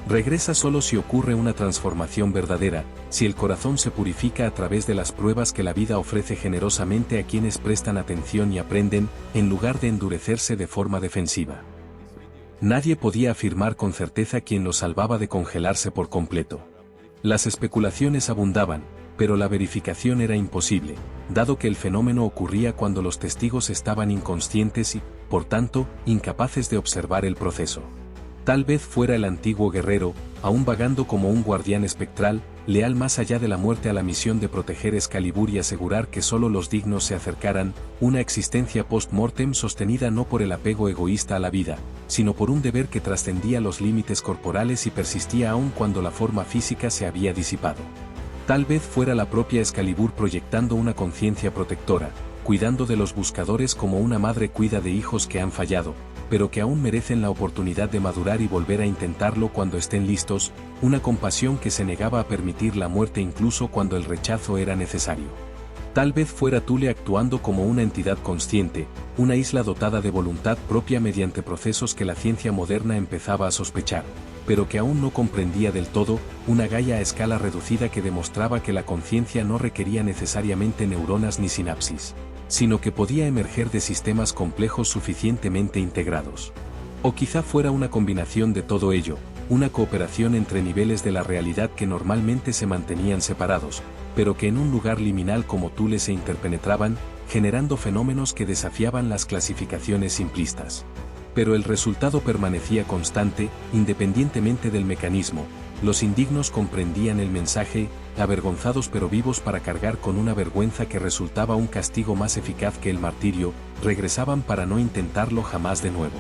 Speaker 1: Regresa solo si ocurre una transformación verdadera, si el corazón se purifica a través de las pruebas que la vida ofrece generosamente a quienes prestan atención y aprenden, en lugar de endurecerse de forma defensiva. Nadie podía afirmar con certeza quién lo salvaba de congelarse por completo. Las especulaciones abundaban, pero la verificación era imposible, dado que el fenómeno ocurría cuando los testigos estaban inconscientes y, por tanto, incapaces de observar el proceso. Tal vez fuera el antiguo guerrero, aún vagando como un guardián espectral, leal más allá de la muerte a la misión de proteger Excalibur y asegurar que solo los dignos se acercaran, una existencia post-mortem sostenida no por el apego egoísta a la vida, sino por un deber que trascendía los límites corporales y persistía aún cuando la forma física se había disipado. Tal vez fuera la propia Excalibur proyectando una conciencia protectora, cuidando de los buscadores como una madre cuida de hijos que han fallado, pero que aún merecen la oportunidad de madurar y volver a intentarlo cuando estén listos, una compasión que se negaba a permitir la muerte incluso cuando el rechazo era necesario. Tal vez fuera Thule actuando como una entidad consciente, una isla dotada de voluntad propia mediante procesos que la ciencia moderna empezaba a sospechar, pero que aún no comprendía del todo, una Gaia a escala reducida que demostraba que la conciencia no requería necesariamente neuronas ni sinapsis, sino que podía emerger de sistemas complejos suficientemente integrados. O quizá fuera una combinación de todo ello, una cooperación entre niveles de la realidad que normalmente se mantenían separados, pero que en un lugar liminal como Thule se interpenetraban, generando fenómenos que desafiaban las clasificaciones simplistas. Pero el resultado permanecía constante, independientemente del mecanismo. Los indignos comprendían el mensaje, avergonzados pero vivos para cargar con una vergüenza que resultaba un castigo más eficaz que el martirio, regresaban para no intentarlo jamás de nuevo.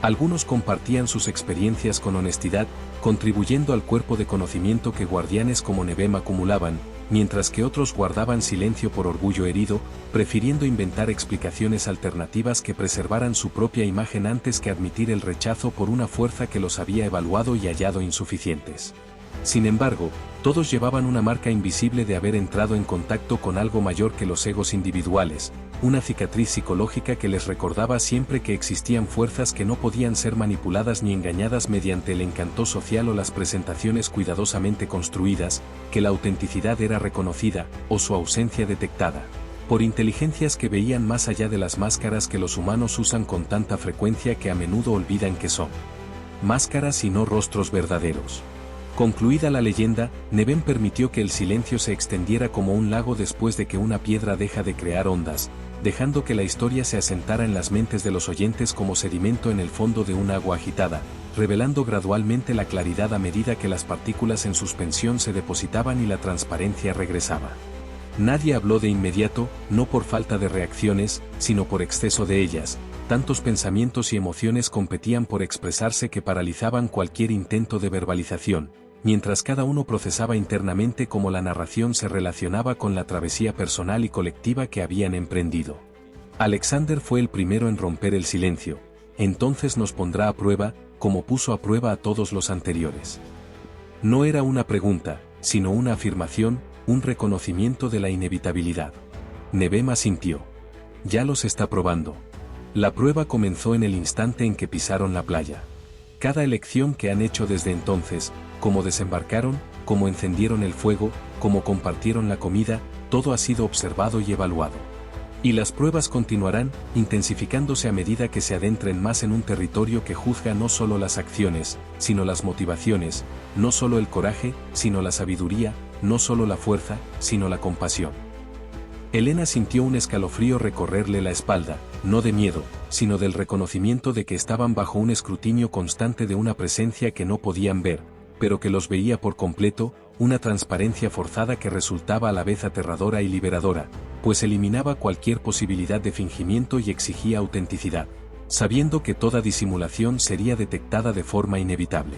Speaker 1: Algunos compartían sus experiencias con honestidad, contribuyendo al cuerpo de conocimiento que guardianes como Nebem acumulaban, mientras que otros guardaban silencio por orgullo herido, prefiriendo inventar explicaciones alternativas que preservaran su propia imagen antes que admitir el rechazo por una fuerza que los había evaluado y hallado insuficientes. Sin embargo, todos llevaban una marca invisible de haber entrado en contacto con algo mayor que los egos individuales, una cicatriz psicológica que les recordaba siempre que existían fuerzas que no podían ser manipuladas ni engañadas mediante el encanto social o las presentaciones cuidadosamente construidas, que la autenticidad era reconocida, o su ausencia detectada, por inteligencias que veían más allá de las máscaras que los humanos usan con tanta frecuencia que a menudo olvidan que son máscaras y no rostros verdaderos. Concluida la leyenda, Nebem permitió que el silencio se extendiera como un lago después de que una piedra deja de crear ondas, dejando que la historia se asentara en las mentes de los oyentes como sedimento en el fondo de un agua agitada, revelando gradualmente la claridad a medida que las partículas en suspensión se depositaban y la transparencia regresaba. Nadie habló de inmediato, no por falta de reacciones, sino por exceso de ellas. Tantos pensamientos y emociones competían por expresarse que paralizaban cualquier intento de verbalización, mientras cada uno procesaba internamente cómo la narración se relacionaba con la travesía personal y colectiva que habían emprendido. Alexander fue el primero en romper el silencio. Entonces nos pondrá a prueba, como puso a prueba a todos los anteriores. No era una pregunta, sino una afirmación, un reconocimiento de la inevitabilidad. Nebem asintió. ya los está probando. La prueba comenzó en el instante en que pisaron la playa. Cada elección que han hecho desde entonces, cómo desembarcaron, cómo encendieron el fuego, cómo compartieron la comida, todo ha sido observado y evaluado. Y las pruebas continuarán, intensificándose a medida que se adentren más en un territorio que juzga no solo las acciones, sino las motivaciones, no solo el coraje, sino la sabiduría, no solo la fuerza, sino la compasión. Helena sintió un escalofrío recorrerle la espalda, no de miedo, sino del reconocimiento de que estaban bajo un escrutinio constante de una presencia que no podían ver, pero que los veía por completo, una transparencia forzada que resultaba a la vez aterradora y liberadora, pues eliminaba cualquier posibilidad de fingimiento y exigía autenticidad, sabiendo que toda disimulación sería detectada de forma inevitable.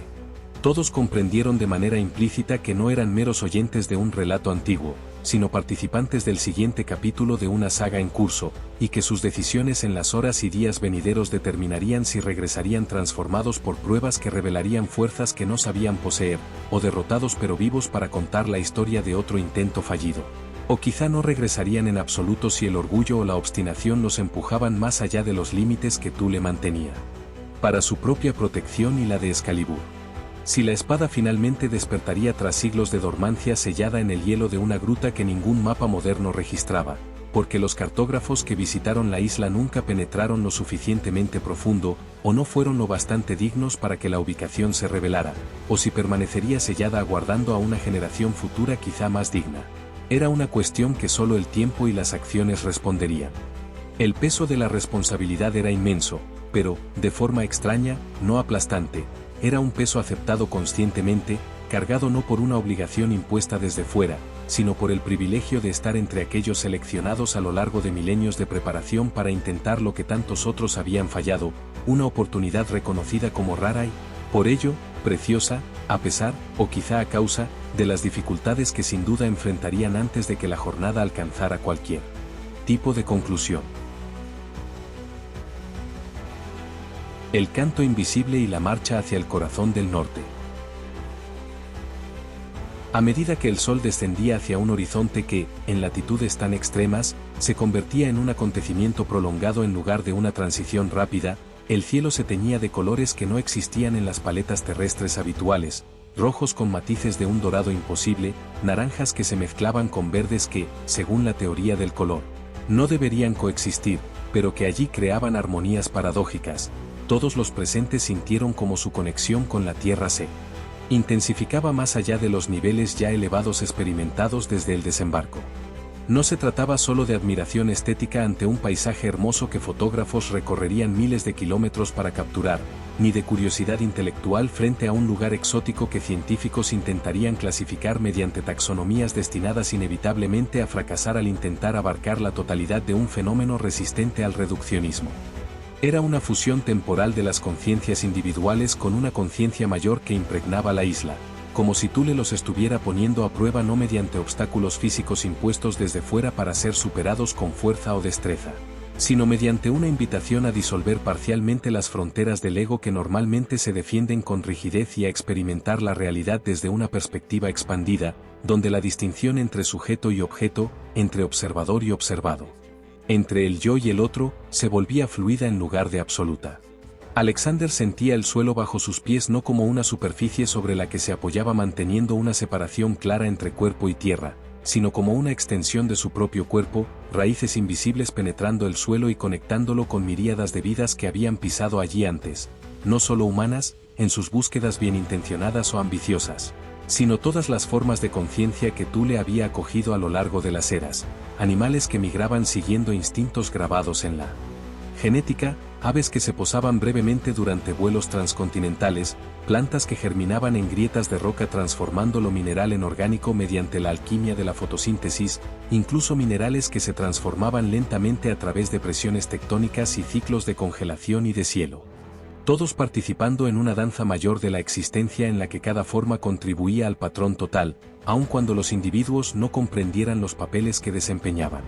Speaker 1: Todos comprendieron de manera implícita que no eran meros oyentes de un relato antiguo, sino participantes del siguiente capítulo de una saga en curso, y que sus decisiones en las horas y días venideros determinarían si regresarían transformados por pruebas que revelarían fuerzas que no sabían poseer, o derrotados pero vivos para contar la historia de otro intento fallido. O quizá no regresarían en absoluto si el orgullo o la obstinación los empujaban más allá de los límites que Thule mantenía. Para su propia protección y la de Excalibur. Si la espada finalmente despertaría tras siglos de dormancia sellada en el hielo de una gruta que ningún mapa moderno registraba, porque los cartógrafos que visitaron la isla nunca penetraron lo suficientemente profundo, o no fueron lo bastante dignos para que la ubicación se revelara, o si permanecería sellada aguardando a una generación futura quizá más digna. Era una cuestión que solo el tiempo y las acciones responderían. El peso de la responsabilidad era inmenso, pero, de forma extraña, no aplastante. Era un peso aceptado conscientemente, cargado no por una obligación impuesta desde fuera, sino por el privilegio de estar entre aquellos seleccionados a lo largo de milenios de preparación para intentar lo que tantos otros habían fallado, una oportunidad reconocida como rara y, por ello, preciosa, a pesar, o quizá a causa, de las dificultades que sin duda enfrentarían antes de que la jornada alcanzara cualquier tipo de conclusión. El canto invisible y la marcha hacia el corazón del norte. A medida que el sol descendía hacia un horizonte que, en latitudes tan extremas, se convertía en un acontecimiento prolongado en lugar de una transición rápida, el cielo se teñía de colores que no existían en las paletas terrestres habituales, rojos con matices de un dorado imposible, naranjas que se mezclaban con verdes que, según la teoría del color, no deberían coexistir, pero que allí creaban armonías paradójicas. Todos los presentes sintieron como su conexión con la Tierra se intensificaba más allá de los niveles ya elevados experimentados desde el desembarco. No se trataba solo de admiración estética ante un paisaje hermoso que fotógrafos recorrerían miles de kilómetros para capturar, ni de curiosidad intelectual frente a un lugar exótico que científicos intentarían clasificar mediante taxonomías destinadas inevitablemente a fracasar al intentar abarcar la totalidad de un fenómeno resistente al reduccionismo. Era una fusión temporal de las conciencias individuales con una conciencia mayor que impregnaba la isla, como si Thule los estuviera poniendo a prueba no mediante obstáculos físicos impuestos desde fuera para ser superados con fuerza o destreza, sino mediante una invitación a disolver parcialmente las fronteras del ego que normalmente se defienden con rigidez y a experimentar la realidad desde una perspectiva expandida, donde la distinción entre sujeto y objeto, entre observador y observado, entre el yo y el otro, se volvía fluida en lugar de absoluta. Alexander sentía el suelo bajo sus pies no como una superficie sobre la que se apoyaba manteniendo una separación clara entre cuerpo y tierra, sino como una extensión de su propio cuerpo, raíces invisibles penetrando el suelo y conectándolo con miríadas de vidas que habían pisado allí antes, no solo humanas, en sus búsquedas bien intencionadas o ambiciosas, sino todas las formas de conciencia que Thule había acogido a lo largo de las eras, animales que migraban siguiendo instintos grabados en la genética, aves que se posaban brevemente durante vuelos transcontinentales, plantas que germinaban en grietas de roca transformando lo mineral en orgánico mediante la alquimia de la fotosíntesis, incluso minerales que se transformaban lentamente a través de presiones tectónicas y ciclos de congelación y deshielo. Todos participando en una danza mayor de la existencia en la que cada forma contribuía al patrón total, aun cuando los individuos no comprendieran los papeles que desempeñaban.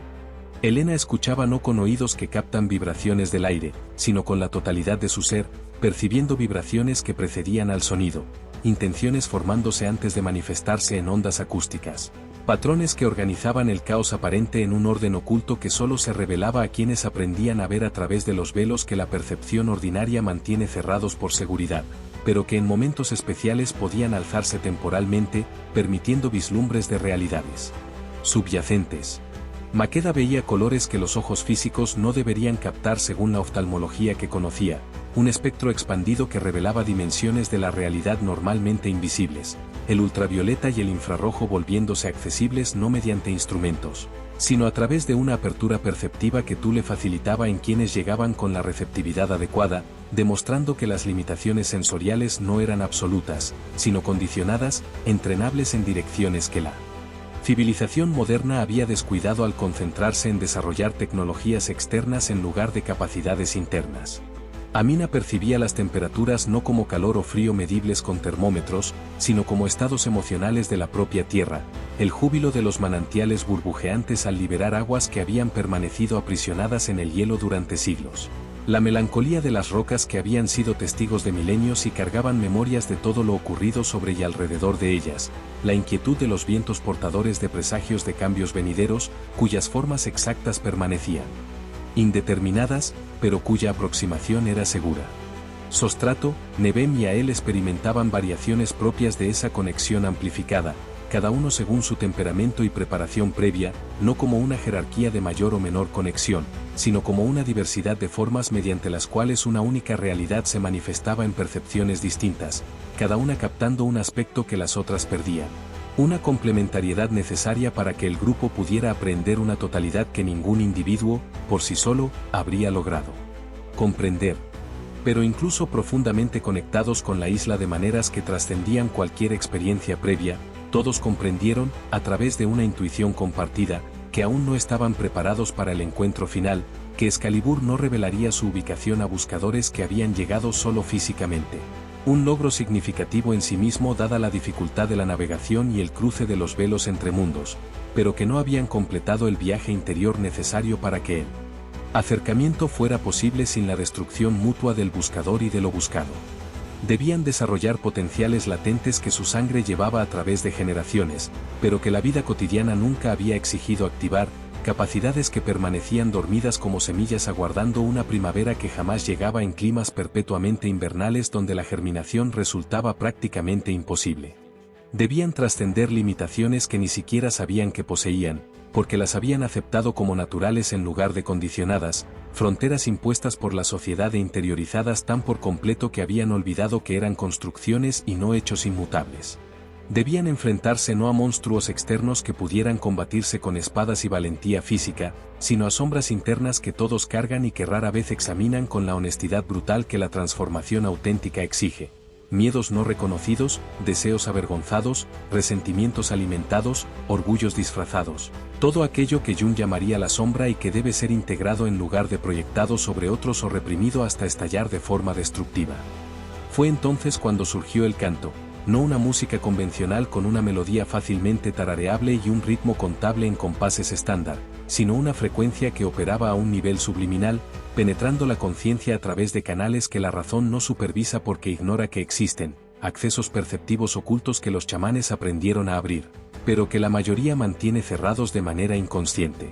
Speaker 1: Helena escuchaba no con oídos que captan vibraciones del aire, sino con la totalidad de su ser, percibiendo vibraciones que precedían al sonido, intenciones formándose antes de manifestarse en ondas acústicas. Patrones que organizaban el caos aparente en un orden oculto que solo se revelaba a quienes aprendían a ver a través de los velos que la percepción ordinaria mantiene cerrados por seguridad, pero que en momentos especiales podían alzarse temporalmente, permitiendo vislumbres de realidades subyacentes. Maqueda veía colores que los ojos físicos no deberían captar según la oftalmología que conocía, un espectro expandido que revelaba dimensiones de la realidad normalmente invisibles, el ultravioleta y el infrarrojo volviéndose accesibles no mediante instrumentos, sino a través de una apertura perceptiva que tú le facilitaba en quienes llegaban con la receptividad adecuada, demostrando que las limitaciones sensoriales no eran absolutas, sino condicionadas, entrenables en direcciones que la civilización moderna había descuidado al concentrarse en desarrollar tecnologías externas en lugar de capacidades internas. Amina percibía las temperaturas no como calor o frío medibles con termómetros, sino como estados emocionales de la propia tierra, el júbilo de los manantiales burbujeantes al liberar aguas que habían permanecido aprisionadas en el hielo durante siglos. La melancolía de las rocas que habían sido testigos de milenios y cargaban memorias de todo lo ocurrido sobre y alrededor de ellas, la inquietud de los vientos portadores de presagios de cambios venideros, cuyas formas exactas permanecían indeterminadas, pero cuya aproximación era segura. Sostrato, Nebem y Ael experimentaban variaciones propias de esa conexión amplificada, cada uno según su temperamento y preparación previa, no como una jerarquía de mayor o menor conexión, sino como una diversidad de formas mediante las cuales una única realidad se manifestaba en percepciones distintas, cada una captando un aspecto que las otras perdían. Una complementariedad necesaria para que el grupo pudiera aprender una totalidad que ningún individuo, por sí solo, habría logrado comprender. Pero incluso profundamente conectados con la isla de maneras que trascendían cualquier experiencia previa, todos comprendieron, a través de una intuición compartida, que aún no estaban preparados para el encuentro final, que Excalibur no revelaría su ubicación a buscadores que habían llegado solo físicamente. Un logro significativo en sí mismo dada la dificultad de la navegación y el cruce de los velos entre mundos, pero que no habían completado el viaje interior necesario para que el acercamiento fuera posible sin la destrucción mutua del buscador y de lo buscado. Debían desarrollar potenciales latentes que su sangre llevaba a través de generaciones, pero que la vida cotidiana nunca había exigido activar, capacidades que permanecían dormidas como semillas aguardando una primavera que jamás llegaba en climas perpetuamente invernales donde la germinación resultaba prácticamente imposible. Debían trascender limitaciones que ni siquiera sabían que poseían, porque las habían aceptado como naturales en lugar de condicionadas, fronteras impuestas por la sociedad e interiorizadas tan por completo que habían olvidado que eran construcciones y no hechos inmutables. Debían enfrentarse no a monstruos externos que pudieran combatirse con espadas y valentía física, sino a sombras internas que todos cargan y que rara vez examinan con la honestidad brutal que la transformación auténtica exige. Miedos no reconocidos, deseos avergonzados, resentimientos alimentados, orgullos disfrazados. Todo aquello que Jung llamaría la sombra y que debe ser integrado en lugar de proyectado sobre otros o reprimido hasta estallar de forma destructiva. Fue entonces cuando surgió el canto. No una música convencional con una melodía fácilmente tarareable y un ritmo contable en compases estándar, sino una frecuencia que operaba a un nivel subliminal, penetrando la conciencia a través de canales que la razón no supervisa porque ignora que existen, accesos perceptivos ocultos que los chamanes aprendieron a abrir, pero que la mayoría mantiene cerrados de manera inconsciente.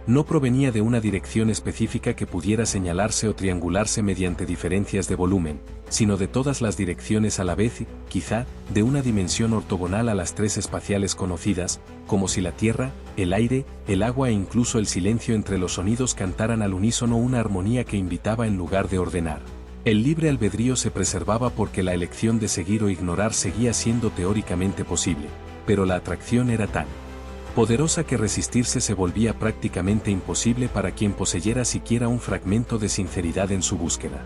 Speaker 1: No provenía de una dirección específica que pudiera señalarse o triangularse mediante diferencias de volumen, sino de todas las direcciones a la vez y, quizá, de una dimensión ortogonal a las tres espaciales conocidas, como si la tierra, el aire, el agua e incluso el silencio entre los sonidos cantaran al unísono una armonía que invitaba en lugar de ordenar. El libre albedrío se preservaba porque la elección de seguir o ignorar seguía siendo teóricamente posible, pero la atracción era tan poderosa que resistirse se volvía prácticamente imposible para quien poseyera siquiera un fragmento de sinceridad en su búsqueda.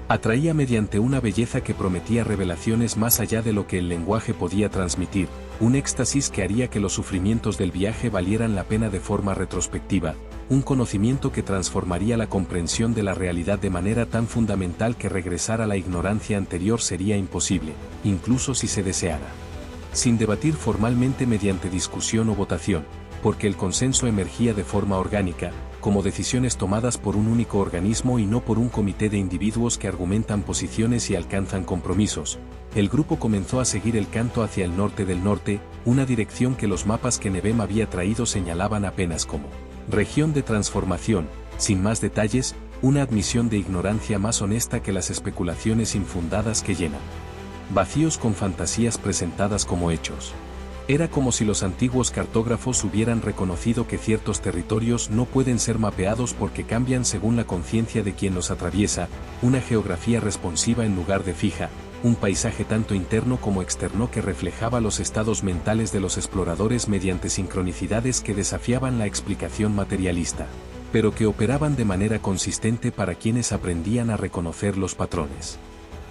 Speaker 1: Atraía mediante una belleza que prometía revelaciones más allá de lo que el lenguaje podía transmitir, un éxtasis que haría que los sufrimientos del viaje valieran la pena de forma retrospectiva, un conocimiento que transformaría la comprensión de la realidad de manera tan fundamental que regresar a la ignorancia anterior sería imposible, incluso si se deseara. Sin debatir formalmente mediante discusión o votación, porque el consenso emergía de forma orgánica, como decisiones tomadas por un único organismo y no por un comité de individuos que argumentan posiciones y alcanzan compromisos. El grupo comenzó a seguir el canto hacia el norte del norte, una dirección que los mapas que Nevem había traído señalaban apenas como región de transformación, sin más detalles, una admisión de ignorancia más honesta que las especulaciones infundadas que llenan vacíos con fantasías presentadas como hechos. Era como si los antiguos cartógrafos hubieran reconocido que ciertos territorios no pueden ser mapeados porque cambian según la conciencia de quien los atraviesa, una geografía responsiva en lugar de fija, un paisaje tanto interno como externo que reflejaba los estados mentales de los exploradores mediante sincronicidades que desafiaban la explicación materialista, pero que operaban de manera consistente para quienes aprendían a reconocer los patrones.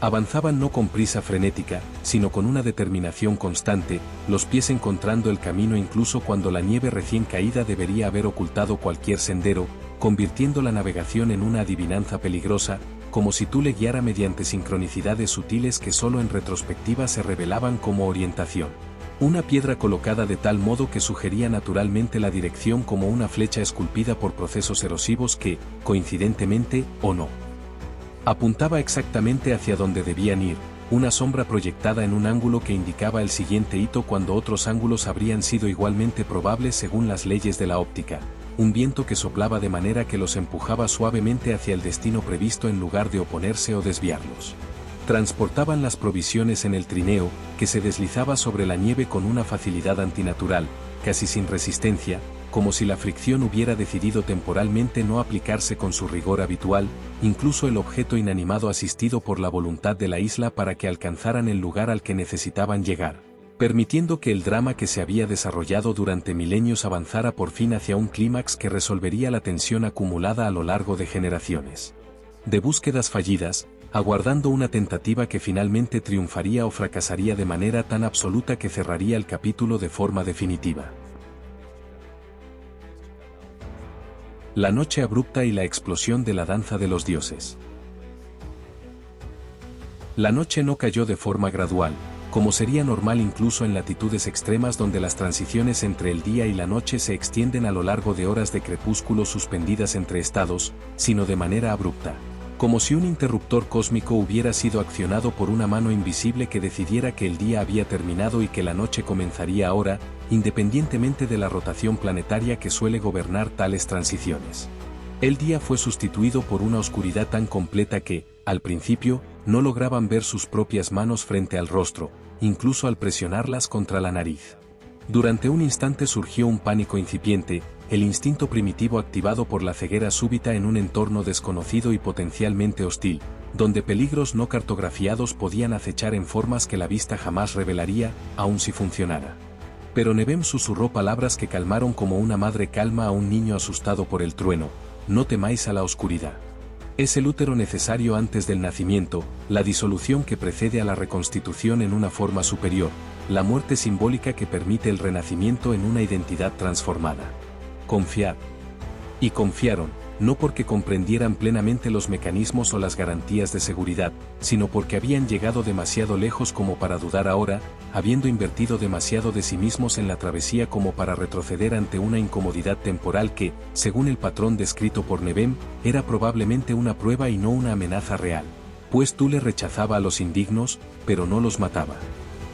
Speaker 1: Avanzaban no con prisa frenética, sino con una determinación constante, los pies encontrando el camino incluso cuando la nieve recién caída debería haber ocultado cualquier sendero, convirtiendo la navegación en una adivinanza peligrosa, como si tú le guiara mediante sincronicidades sutiles que solo en retrospectiva se revelaban como orientación. Una piedra colocada de tal modo que sugería naturalmente la dirección como una flecha esculpida por procesos erosivos que, coincidentemente, o no, apuntaba exactamente hacia donde debían ir, una sombra proyectada en un ángulo que indicaba el siguiente hito cuando otros ángulos habrían sido igualmente probables según las leyes de la óptica, un viento que soplaba de manera que los empujaba suavemente hacia el destino previsto en lugar de oponerse o desviarlos. Transportaban las provisiones en el trineo, que se deslizaba sobre la nieve con una facilidad antinatural, casi sin resistencia, como si la fricción hubiera decidido temporalmente no aplicarse con su rigor habitual, incluso el objeto inanimado asistido por la voluntad de la isla para que alcanzaran el lugar al que necesitaban llegar, permitiendo que el drama que se había desarrollado durante milenios avanzara por fin hacia un clímax que resolvería la tensión acumulada a lo largo de generaciones de búsquedas fallidas, aguardando una tentativa que finalmente triunfaría o fracasaría de manera tan absoluta que cerraría el capítulo de forma definitiva. La noche abrupta y la explosión de la danza de los dioses. La noche no cayó de forma gradual, como sería normal incluso en latitudes extremas donde las transiciones entre el día y la noche se extienden a lo largo de horas de crepúsculo suspendidas entre estados, sino de manera abrupta, como si un interruptor cósmico hubiera sido accionado por una mano invisible que decidiera que el día había terminado y que la noche comenzaría ahora, independientemente de la rotación planetaria que suele gobernar tales transiciones. El día fue sustituido por una oscuridad tan completa que, al principio, no lograban ver sus propias manos frente al rostro, incluso al presionarlas contra la nariz. Durante un instante surgió un pánico incipiente, el instinto primitivo activado por la ceguera súbita en un entorno desconocido y potencialmente hostil, donde peligros no cartografiados podían acechar en formas que la vista jamás revelaría, aun si funcionara. Pero Nevem susurró palabras que calmaron como una madre calma a un niño asustado por el trueno: no temáis a la oscuridad. Es el útero necesario antes del nacimiento, la disolución que precede a la reconstitución en una forma superior, la muerte simbólica que permite el renacimiento en una identidad transformada. Confiad. Y confiaron, no porque comprendieran plenamente los mecanismos o las garantías de seguridad, sino porque habían llegado demasiado lejos como para dudar ahora, habiendo invertido demasiado de sí mismos en la travesía como para retroceder ante una incomodidad temporal que, según el patrón descrito por Nevem, era probablemente una prueba y no una amenaza real. Pues tú le rechazaba a los indignos, pero no los mataba.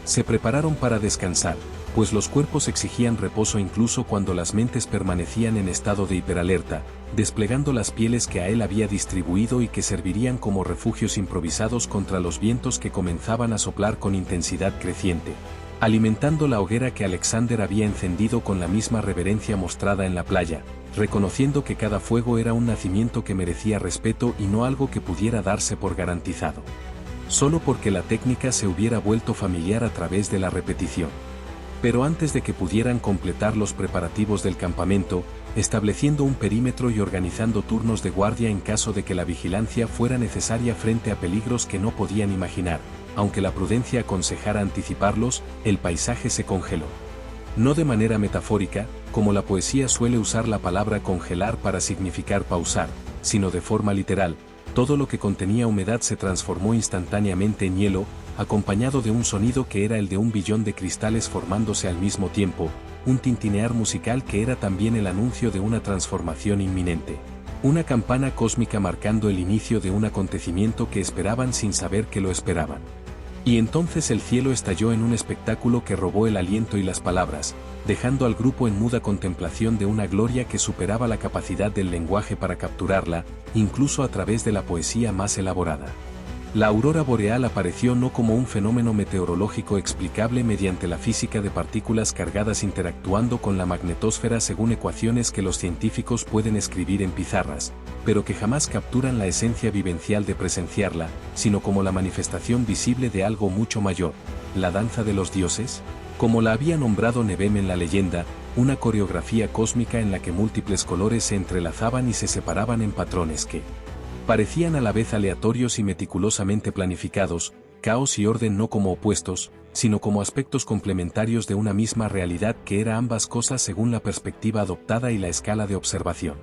Speaker 1: Se prepararon para descansar, pues los cuerpos exigían reposo incluso cuando las mentes permanecían en estado de hiperalerta, desplegando las pieles que a él había distribuido y que servirían como refugios improvisados contra los vientos que comenzaban a soplar con intensidad creciente, alimentando la hoguera que Alexander había encendido con la misma reverencia mostrada en la playa, reconociendo que cada fuego era un nacimiento que merecía respeto y no algo que pudiera darse por garantizado, solo porque la técnica se hubiera vuelto familiar a través de la repetición. Pero antes de que pudieran completar los preparativos del campamento, estableciendo un perímetro y organizando turnos de guardia en caso de que la vigilancia fuera necesaria frente a peligros que no podían imaginar, aunque la prudencia aconsejara anticiparlos, el paisaje se congeló. No de manera metafórica, como la poesía suele usar la palabra congelar para significar pausar, sino de forma literal. Todo lo que contenía humedad se transformó instantáneamente en hielo, acompañado de un sonido que era el de 1 billón de cristales formándose al mismo tiempo, un tintinear musical que era también el anuncio de una transformación inminente. Una campana cósmica marcando el inicio de un acontecimiento que esperaban sin saber que lo esperaban. Y entonces el cielo estalló en un espectáculo que robó el aliento y las palabras, dejando al grupo en muda contemplación de una gloria que superaba la capacidad del lenguaje para capturarla, incluso a través de la poesía más elaborada. La aurora boreal apareció no como un fenómeno meteorológico explicable mediante la física de partículas cargadas interactuando con la magnetosfera según ecuaciones que los científicos pueden escribir en pizarras, pero que jamás capturan la esencia vivencial de presenciarla, sino como la manifestación visible de algo mucho mayor, la danza de los dioses, como la había nombrado Nebem en la leyenda, una coreografía cósmica en la que múltiples colores se entrelazaban y se separaban en patrones que parecían a la vez aleatorios y meticulosamente planificados, caos y orden no como opuestos, sino como aspectos complementarios de una misma realidad que era ambas cosas según la perspectiva adoptada y la escala de observación.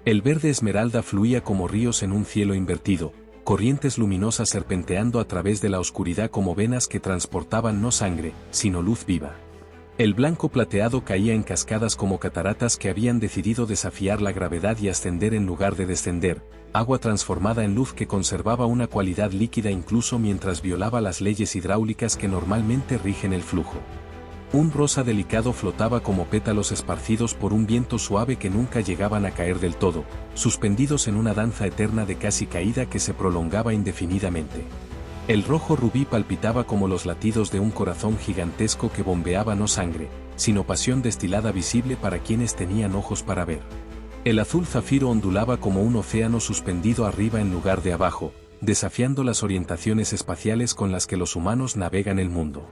Speaker 1: El verde esmeralda fluía como ríos en un cielo invertido, corrientes luminosas serpenteando a través de la oscuridad como venas que transportaban no sangre, sino luz viva. El blanco plateado caía en cascadas como cataratas que habían decidido desafiar la gravedad y ascender en lugar de descender, agua transformada en luz que conservaba una cualidad líquida incluso mientras violaba las leyes hidráulicas que normalmente rigen el flujo. Un rosa delicado flotaba como pétalos esparcidos por un viento suave que nunca llegaban a caer del todo, suspendidos en una danza eterna de casi caída que se prolongaba indefinidamente. El rojo rubí palpitaba como los latidos de un corazón gigantesco que bombeaba no sangre, sino pasión destilada visible para quienes tenían ojos para ver. El azul zafiro ondulaba como un océano suspendido arriba en lugar de abajo, desafiando las orientaciones espaciales con las que los humanos navegan el mundo.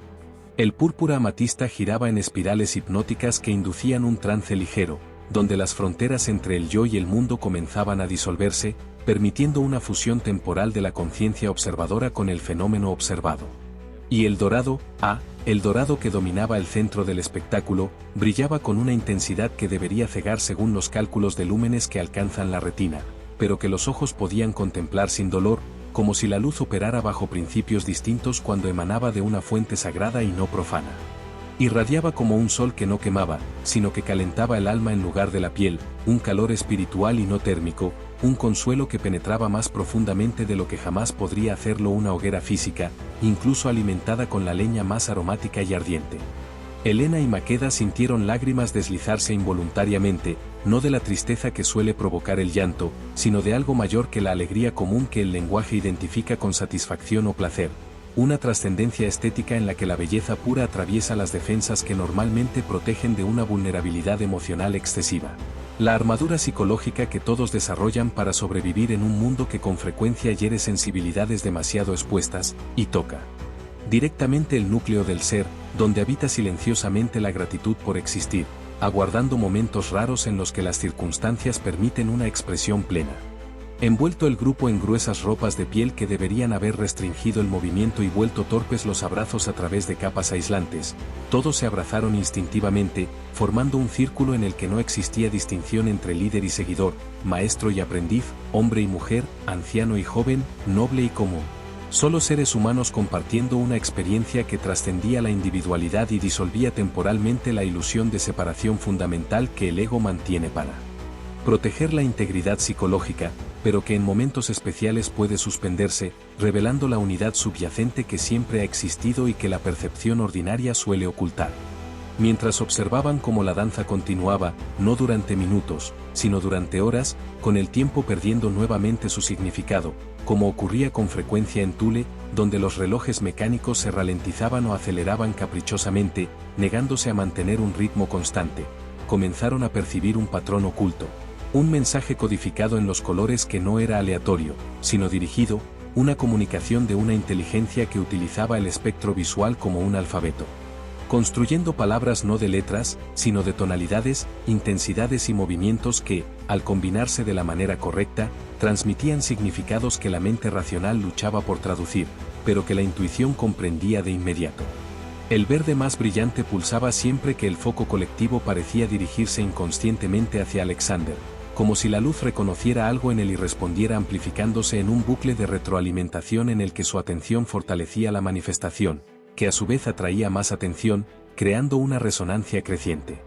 Speaker 1: El púrpura amatista giraba en espirales hipnóticas que inducían un trance ligero, donde las fronteras entre el yo y el mundo comenzaban a disolverse, permitiendo una fusión temporal de la conciencia observadora con el fenómeno observado. Y el dorado que dominaba el centro del espectáculo, brillaba con una intensidad que debería cegar según los cálculos de lúmenes que alcanzan la retina, pero que los ojos podían contemplar sin dolor, como si la luz operara bajo principios distintos cuando emanaba de una fuente sagrada y no profana. Irradiaba como un sol que no quemaba, sino que calentaba el alma en lugar de la piel, un calor espiritual y no térmico, un consuelo que penetraba más profundamente de lo que jamás podría hacerlo una hoguera física, incluso alimentada con la leña más aromática y ardiente. Helena y Maqueda sintieron lágrimas deslizarse involuntariamente, no de la tristeza que suele provocar el llanto, sino de algo mayor que la alegría común que el lenguaje identifica con satisfacción o placer, una trascendencia estética en la que la belleza pura atraviesa las defensas que normalmente protegen de una vulnerabilidad emocional excesiva. La armadura psicológica que todos desarrollan para sobrevivir en un mundo que con frecuencia hiere sensibilidades demasiado expuestas, y toca directamente el núcleo del ser, donde habita silenciosamente la gratitud por existir, aguardando momentos raros en los que las circunstancias permiten una expresión plena. Envuelto el grupo en gruesas ropas de piel que deberían haber restringido el movimiento y vuelto torpes los abrazos a través de capas aislantes, todos se abrazaron instintivamente, formando un círculo en el que no existía distinción entre líder y seguidor, maestro y aprendiz, hombre y mujer, anciano y joven, noble y común. Solo seres humanos compartiendo una experiencia que trascendía la individualidad y disolvía temporalmente la ilusión de separación fundamental que el ego mantiene para proteger la integridad psicológica, pero que en momentos especiales puede suspenderse, revelando la unidad subyacente que siempre ha existido y que la percepción ordinaria suele ocultar. Mientras observaban cómo la danza continuaba, no durante minutos, sino durante horas, con el tiempo perdiendo nuevamente su significado, como ocurría con frecuencia en Thule, donde los relojes mecánicos se ralentizaban o aceleraban caprichosamente, negándose a mantener un ritmo constante, comenzaron a percibir un patrón oculto. Un mensaje codificado en los colores que no era aleatorio, sino dirigido, una comunicación de una inteligencia que utilizaba el espectro visual como un alfabeto. Construyendo palabras no de letras, sino de tonalidades, intensidades y movimientos que, al combinarse de la manera correcta, transmitían significados que la mente racional luchaba por traducir, pero que la intuición comprendía de inmediato. El verde más brillante pulsaba siempre que el foco colectivo parecía dirigirse inconscientemente hacia Alexander, como si la luz reconociera algo en él y respondiera amplificándose en un bucle de retroalimentación en el que su atención fortalecía la manifestación, que a su vez atraía más atención, creando una resonancia creciente.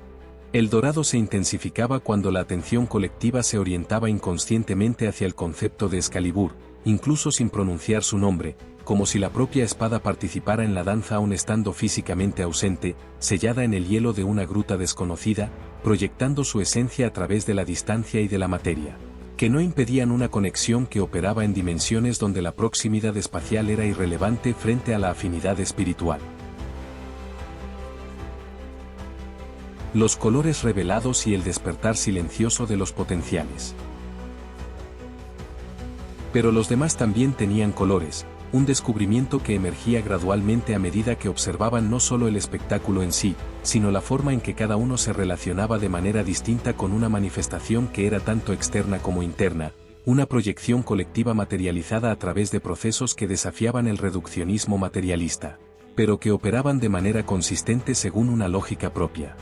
Speaker 1: El dorado se intensificaba cuando la atención colectiva se orientaba inconscientemente hacia el concepto de Excalibur, incluso sin pronunciar su nombre, como si la propia espada participara en la danza aun estando físicamente ausente, sellada en el hielo de una gruta desconocida, proyectando su esencia a través de la distancia y de la materia, que no impedían una conexión que operaba en dimensiones donde la proximidad espacial era irrelevante frente a la afinidad espiritual. Los colores revelados y el despertar silencioso de los potenciales. Pero los demás también tenían colores, un descubrimiento que emergía gradualmente a medida que observaban no solo el espectáculo en sí, sino la forma en que cada uno se relacionaba de manera distinta con una manifestación que era tanto externa como interna, una proyección colectiva materializada a través de procesos que desafiaban el reduccionismo materialista, pero que operaban de manera consistente según una lógica propia.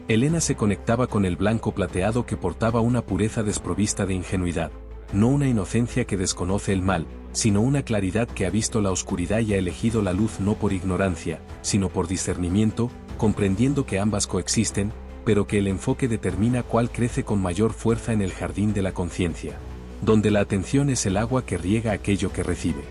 Speaker 1: Elena se conectaba con el blanco plateado que portaba una pureza desprovista de ingenuidad, no una inocencia que desconoce el mal, sino una claridad que ha visto la oscuridad y ha elegido la luz no por ignorancia, sino por discernimiento, comprendiendo que ambas coexisten, pero que el enfoque determina cuál crece con mayor fuerza en el jardín de la conciencia, donde la atención es el agua que riega aquello que recibe.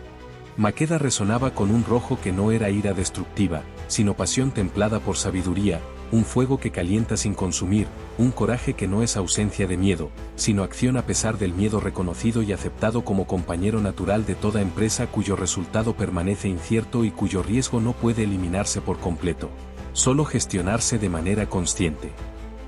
Speaker 1: Maqueda resonaba con un rojo que no era ira destructiva, sino pasión templada por sabiduría, un fuego que calienta sin consumir, un coraje que no es ausencia de miedo, sino acción a pesar del miedo reconocido y aceptado como compañero natural de toda empresa cuyo resultado permanece incierto y cuyo riesgo no puede eliminarse por completo, solo gestionarse de manera consciente.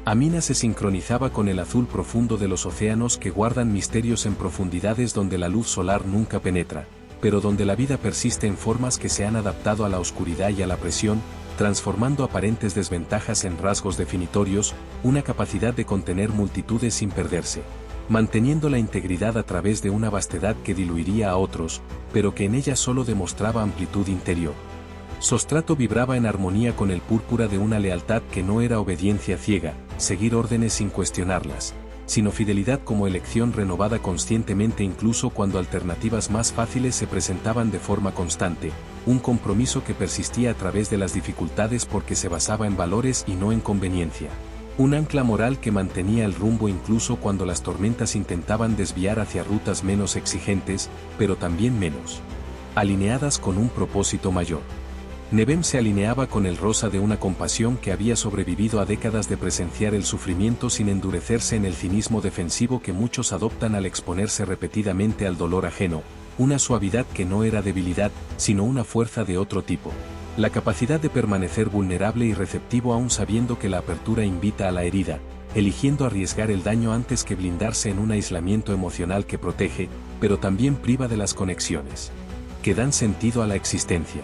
Speaker 1: Amina se sincronizaba con el azul profundo de los océanos que guardan misterios en profundidades donde la luz solar nunca penetra, pero donde la vida persiste en formas que se han adaptado a la oscuridad y a la presión, transformando aparentes desventajas en rasgos definitorios, una capacidad de contener multitudes sin perderse, manteniendo la integridad a través de una vastedad que diluiría a otros, pero que en ella solo demostraba amplitud interior. Sostrato vibraba en armonía con el púrpura de una lealtad que no era obediencia ciega, seguir órdenes sin cuestionarlas, sino fidelidad como elección renovada conscientemente incluso cuando alternativas más fáciles se presentaban de forma constante, un compromiso que persistía a través de las dificultades porque se basaba en valores y no en conveniencia. Un ancla moral que mantenía el rumbo incluso cuando las tormentas intentaban desviar hacia rutas menos exigentes, pero también menos alineadas con un propósito mayor. Nebem se alineaba con el rosa de una compasión que había sobrevivido a décadas de presenciar el sufrimiento sin endurecerse en el cinismo defensivo que muchos adoptan al exponerse repetidamente al dolor ajeno, una suavidad que no era debilidad, sino una fuerza de otro tipo. La capacidad de permanecer vulnerable y receptivo aún sabiendo que la apertura invita a la herida, eligiendo arriesgar el daño antes que blindarse en un aislamiento emocional que protege, pero también priva de las conexiones que dan sentido a la existencia.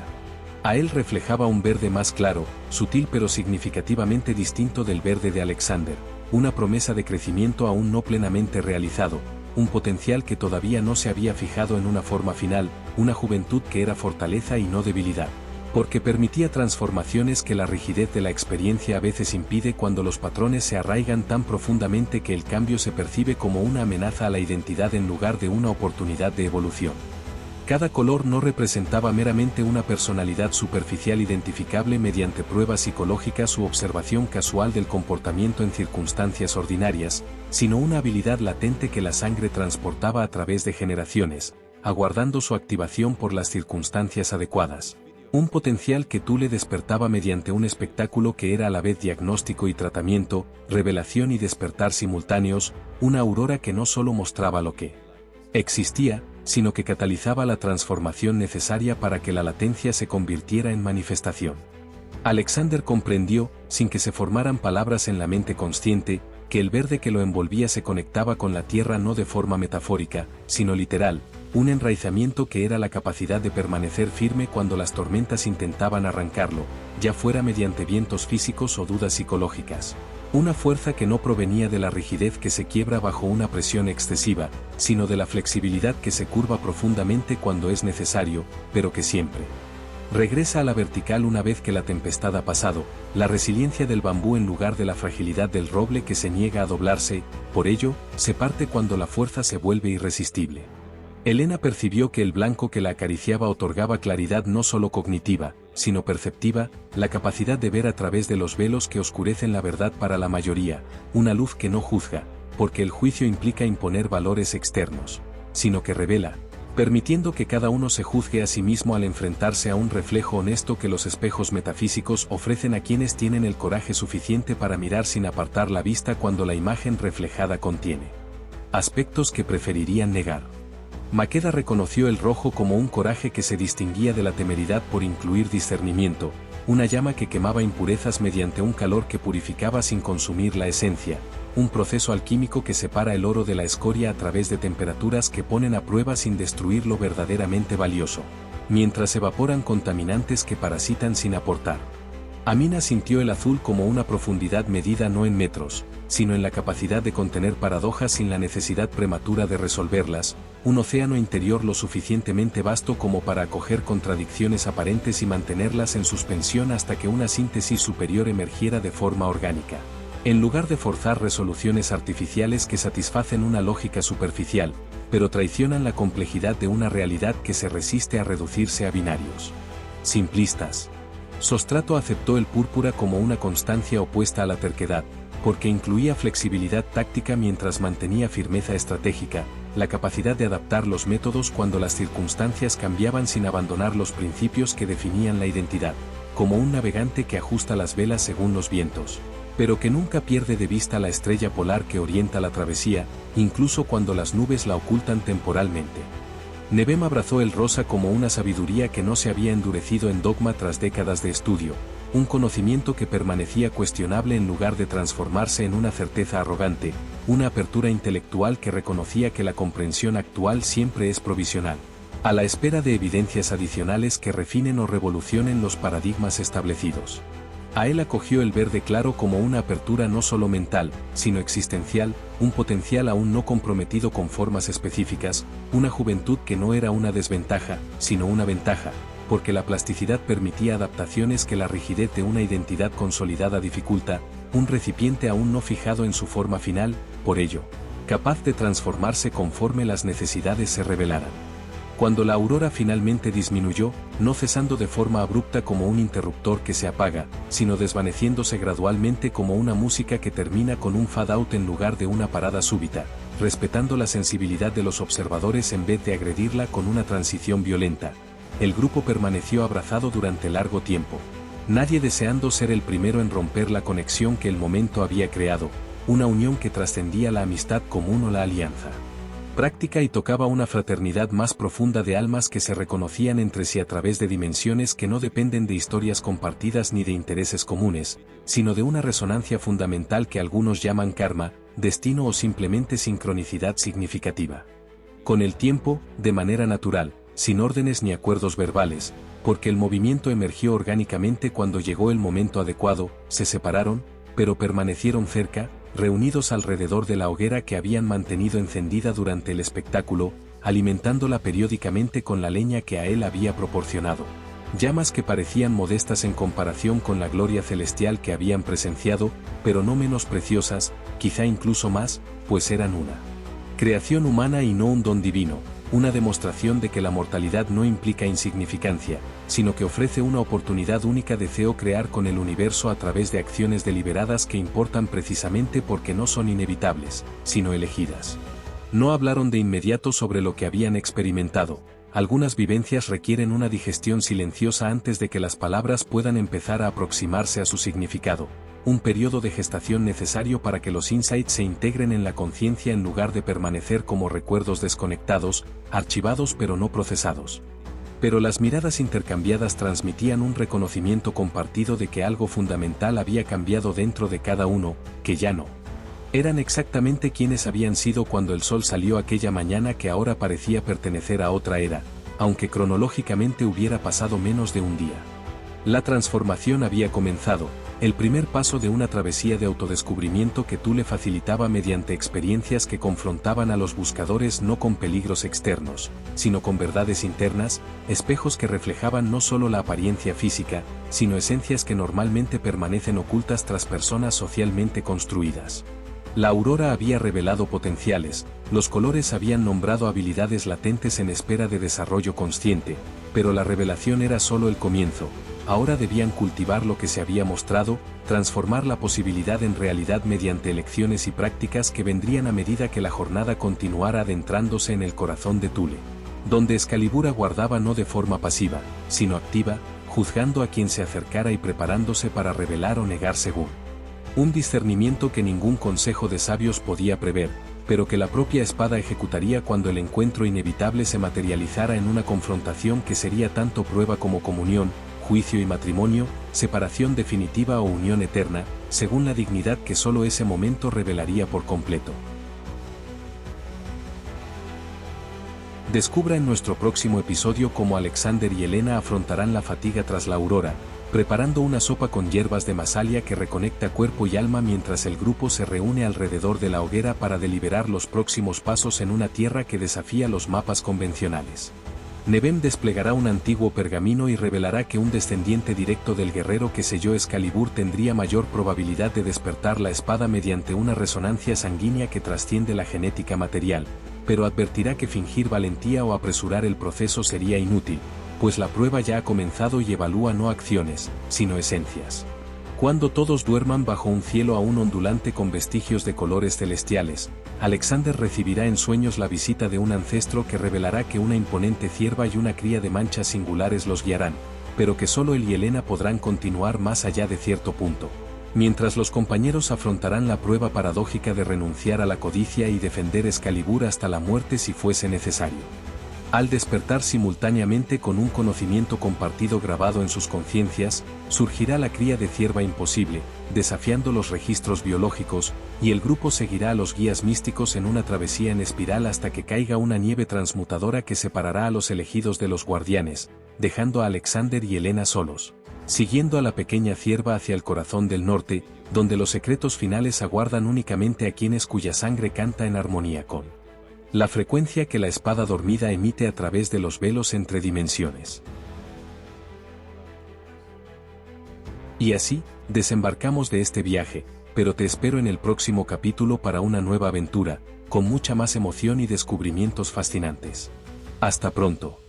Speaker 1: A él reflejaba un verde más claro, sutil pero significativamente distinto del verde de Alexander, una promesa de crecimiento aún no plenamente realizado, un potencial que todavía no se había fijado en una forma final, una juventud que era fortaleza y no debilidad, porque permitía transformaciones que la rigidez de la experiencia a veces impide cuando los patrones se arraigan tan profundamente que el cambio se percibe como una amenaza a la identidad en lugar de una oportunidad de evolución. Cada color no representaba meramente una personalidad superficial identificable mediante pruebas psicológicas u observación casual del comportamiento en circunstancias ordinarias, sino una habilidad latente que la sangre transportaba a través de generaciones, aguardando su activación por las circunstancias adecuadas. Un potencial que Thule despertaba mediante un espectáculo que era a la vez diagnóstico y tratamiento, revelación y despertar simultáneos, una aurora que no solo mostraba lo que existía, sino que catalizaba la transformación necesaria para que la latencia se convirtiera en manifestación. Alexander comprendió, sin que se formaran palabras en la mente consciente, que el verde que lo envolvía se conectaba con la tierra no de forma metafórica, sino literal, un enraizamiento que era la capacidad de permanecer firme cuando las tormentas intentaban arrancarlo, ya fuera mediante vientos físicos o dudas psicológicas. Una fuerza que no provenía de la rigidez que se quiebra bajo una presión excesiva, sino de la flexibilidad que se curva profundamente cuando es necesario, pero que siempre regresa a la vertical una vez que la tempestad ha pasado, la resiliencia del bambú en lugar de la fragilidad del roble que se niega a doblarse, por ello, se parte cuando la fuerza se vuelve irresistible. Elena percibió que el blanco que la acariciaba otorgaba claridad no solo cognitiva, sino perceptiva, la capacidad de ver a través de los velos que oscurecen la verdad para la mayoría, una luz que no juzga, porque el juicio implica imponer valores externos, sino que revela, permitiendo que cada uno se juzgue a sí mismo al enfrentarse a un reflejo honesto que los espejos metafísicos ofrecen a quienes tienen el coraje suficiente para mirar sin apartar la vista cuando la imagen reflejada contiene aspectos que preferirían negar. Maqueda reconoció el rojo como un coraje que se distinguía de la temeridad por incluir discernimiento, una llama que quemaba impurezas mediante un calor que purificaba sin consumir la esencia, un proceso alquímico que separa el oro de la escoria a través de temperaturas que ponen a prueba sin destruir lo verdaderamente valioso, mientras evaporan contaminantes que parasitan sin aportar. Amina sintió el azul como una profundidad medida no en metros, sino en la capacidad de contener paradojas sin la necesidad prematura de resolverlas, un océano interior lo suficientemente vasto como para acoger contradicciones aparentes y mantenerlas en suspensión hasta que una síntesis superior emergiera de forma orgánica. En lugar de forzar resoluciones artificiales que satisfacen una lógica superficial, pero traicionan la complejidad de una realidad que se resiste a reducirse a binarios simplistas. Sostrato aceptó el púrpura como una constancia opuesta a la terquedad, porque incluía flexibilidad táctica mientras mantenía firmeza estratégica, la capacidad de adaptar los métodos cuando las circunstancias cambiaban sin abandonar los principios que definían la identidad, como un navegante que ajusta las velas según los vientos, pero que nunca pierde de vista la estrella polar que orienta la travesía, incluso cuando las nubes la ocultan temporalmente. Nebem abrazó el rosa como una sabiduría que no se había endurecido en dogma tras décadas de estudio, un conocimiento que permanecía cuestionable en lugar de transformarse en una certeza arrogante, una apertura intelectual que reconocía que la comprensión actual siempre es provisional, a la espera de evidencias adicionales que refinen o revolucionen los paradigmas establecidos. A él acogió el verde claro como una apertura no solo mental, sino existencial, un potencial aún no comprometido con formas específicas, una juventud que no era una desventaja, sino una ventaja, porque la plasticidad permitía adaptaciones que la rigidez de una identidad consolidada dificulta, un recipiente aún no fijado en su forma final, por ello, capaz de transformarse conforme las necesidades se revelaran. Cuando la aurora finalmente disminuyó, no cesando de forma abrupta como un interruptor que se apaga, sino desvaneciéndose gradualmente como una música que termina con un fade-out en lugar de una parada súbita, respetando la sensibilidad de los observadores en vez de agredirla con una transición violenta, el grupo permaneció abrazado durante largo tiempo, nadie deseando ser el primero en romper la conexión que el momento había creado, una unión que trascendía la amistad común o la alianza práctica y tocaba una fraternidad más profunda de almas que se reconocían entre sí a través de dimensiones que no dependen de historias compartidas ni de intereses comunes, sino de una resonancia fundamental que algunos llaman karma, destino o simplemente sincronicidad significativa. Con el tiempo, de manera natural, sin órdenes ni acuerdos verbales, porque el movimiento emergió orgánicamente cuando llegó el momento adecuado, se separaron, pero permanecieron cerca, reunidos alrededor de la hoguera que habían mantenido encendida durante el espectáculo, alimentándola periódicamente con la leña que a él había proporcionado. Llamas que parecían modestas en comparación con la gloria celestial que habían presenciado, pero no menos preciosas, quizá incluso más, pues eran una creación humana y no un don divino, una demostración de que la mortalidad no implica insignificancia, sino que ofrece una oportunidad única de crear con el universo a través de acciones deliberadas que importan precisamente porque no son inevitables, sino elegidas. No hablaron de inmediato sobre lo que habían experimentado, algunas vivencias requieren una digestión silenciosa antes de que las palabras puedan empezar a aproximarse a su significado, un periodo de gestación necesario para que los insights se integren en la conciencia en lugar de permanecer como recuerdos desconectados, archivados pero no procesados. Pero las miradas intercambiadas transmitían un reconocimiento compartido de que algo fundamental había cambiado dentro de cada uno, que ya no eran exactamente quienes habían sido cuando el sol salió aquella mañana que ahora parecía pertenecer a otra era, aunque cronológicamente hubiera pasado menos de un día. La transformación había comenzado, el primer paso de una travesía de autodescubrimiento que Thule facilitaba mediante experiencias que confrontaban a los buscadores no con peligros externos, sino con verdades internas, espejos que reflejaban no solo la apariencia física, sino esencias que normalmente permanecen ocultas tras personas socialmente construidas. La aurora había revelado potenciales, los colores habían nombrado habilidades latentes en espera de desarrollo consciente, pero la revelación era solo el comienzo, ahora debían cultivar lo que se había mostrado, transformar la posibilidad en realidad mediante elecciones y prácticas que vendrían a medida que la jornada continuara adentrándose en el corazón de Thule, donde Excalibur aguardaba no de forma pasiva, sino activa, juzgando a quien se acercara y preparándose para revelar o negar según un discernimiento que ningún consejo de sabios podía prever, pero que la propia espada ejecutaría cuando el encuentro inevitable se materializara en una confrontación que sería tanto prueba como comunión, juicio y matrimonio, separación definitiva o unión eterna, según la dignidad que solo ese momento revelaría por completo. Descubra en nuestro próximo episodio cómo Alexander y Helena afrontarán la fatiga tras la aurora, preparando una sopa con hierbas de Masalia que reconecta cuerpo y alma mientras el grupo se reúne alrededor de la hoguera para deliberar los próximos pasos en una tierra que desafía los mapas convencionales. Nebem desplegará un antiguo pergamino y revelará que un descendiente directo del guerrero que selló Excalibur tendría mayor probabilidad de despertar la espada mediante una resonancia sanguínea que trasciende la genética material, pero advertirá que fingir valentía o apresurar el proceso sería inútil, pues la prueba ya ha comenzado y evalúa no acciones, sino esencias. Cuando todos duerman bajo un cielo aún ondulante con vestigios de colores celestiales, Alexander recibirá en sueños la visita de un ancestro que revelará que una imponente cierva y una cría de manchas singulares los guiarán, pero que solo él y Helena podrán continuar más allá de cierto punto, mientras los compañeros afrontarán la prueba paradójica de renunciar a la codicia y defender Excalibur hasta la muerte si fuese necesario. Al despertar simultáneamente con un conocimiento compartido grabado en sus conciencias, surgirá la cría de cierva imposible, desafiando los registros biológicos, y el grupo seguirá a los guías místicos en una travesía en espiral hasta que caiga una nieve transmutadora que separará a los elegidos de los guardianes, dejando a Alexander y Helena solos, siguiendo a la pequeña cierva hacia el corazón del norte, donde los secretos finales aguardan únicamente a quienes cuya sangre canta en armonía con la frecuencia que la espada dormida emite a través de los velos entre dimensiones. Y así, desembarcamos de este viaje, pero te espero en el próximo capítulo para una nueva aventura, con mucha más emoción y descubrimientos fascinantes. Hasta pronto.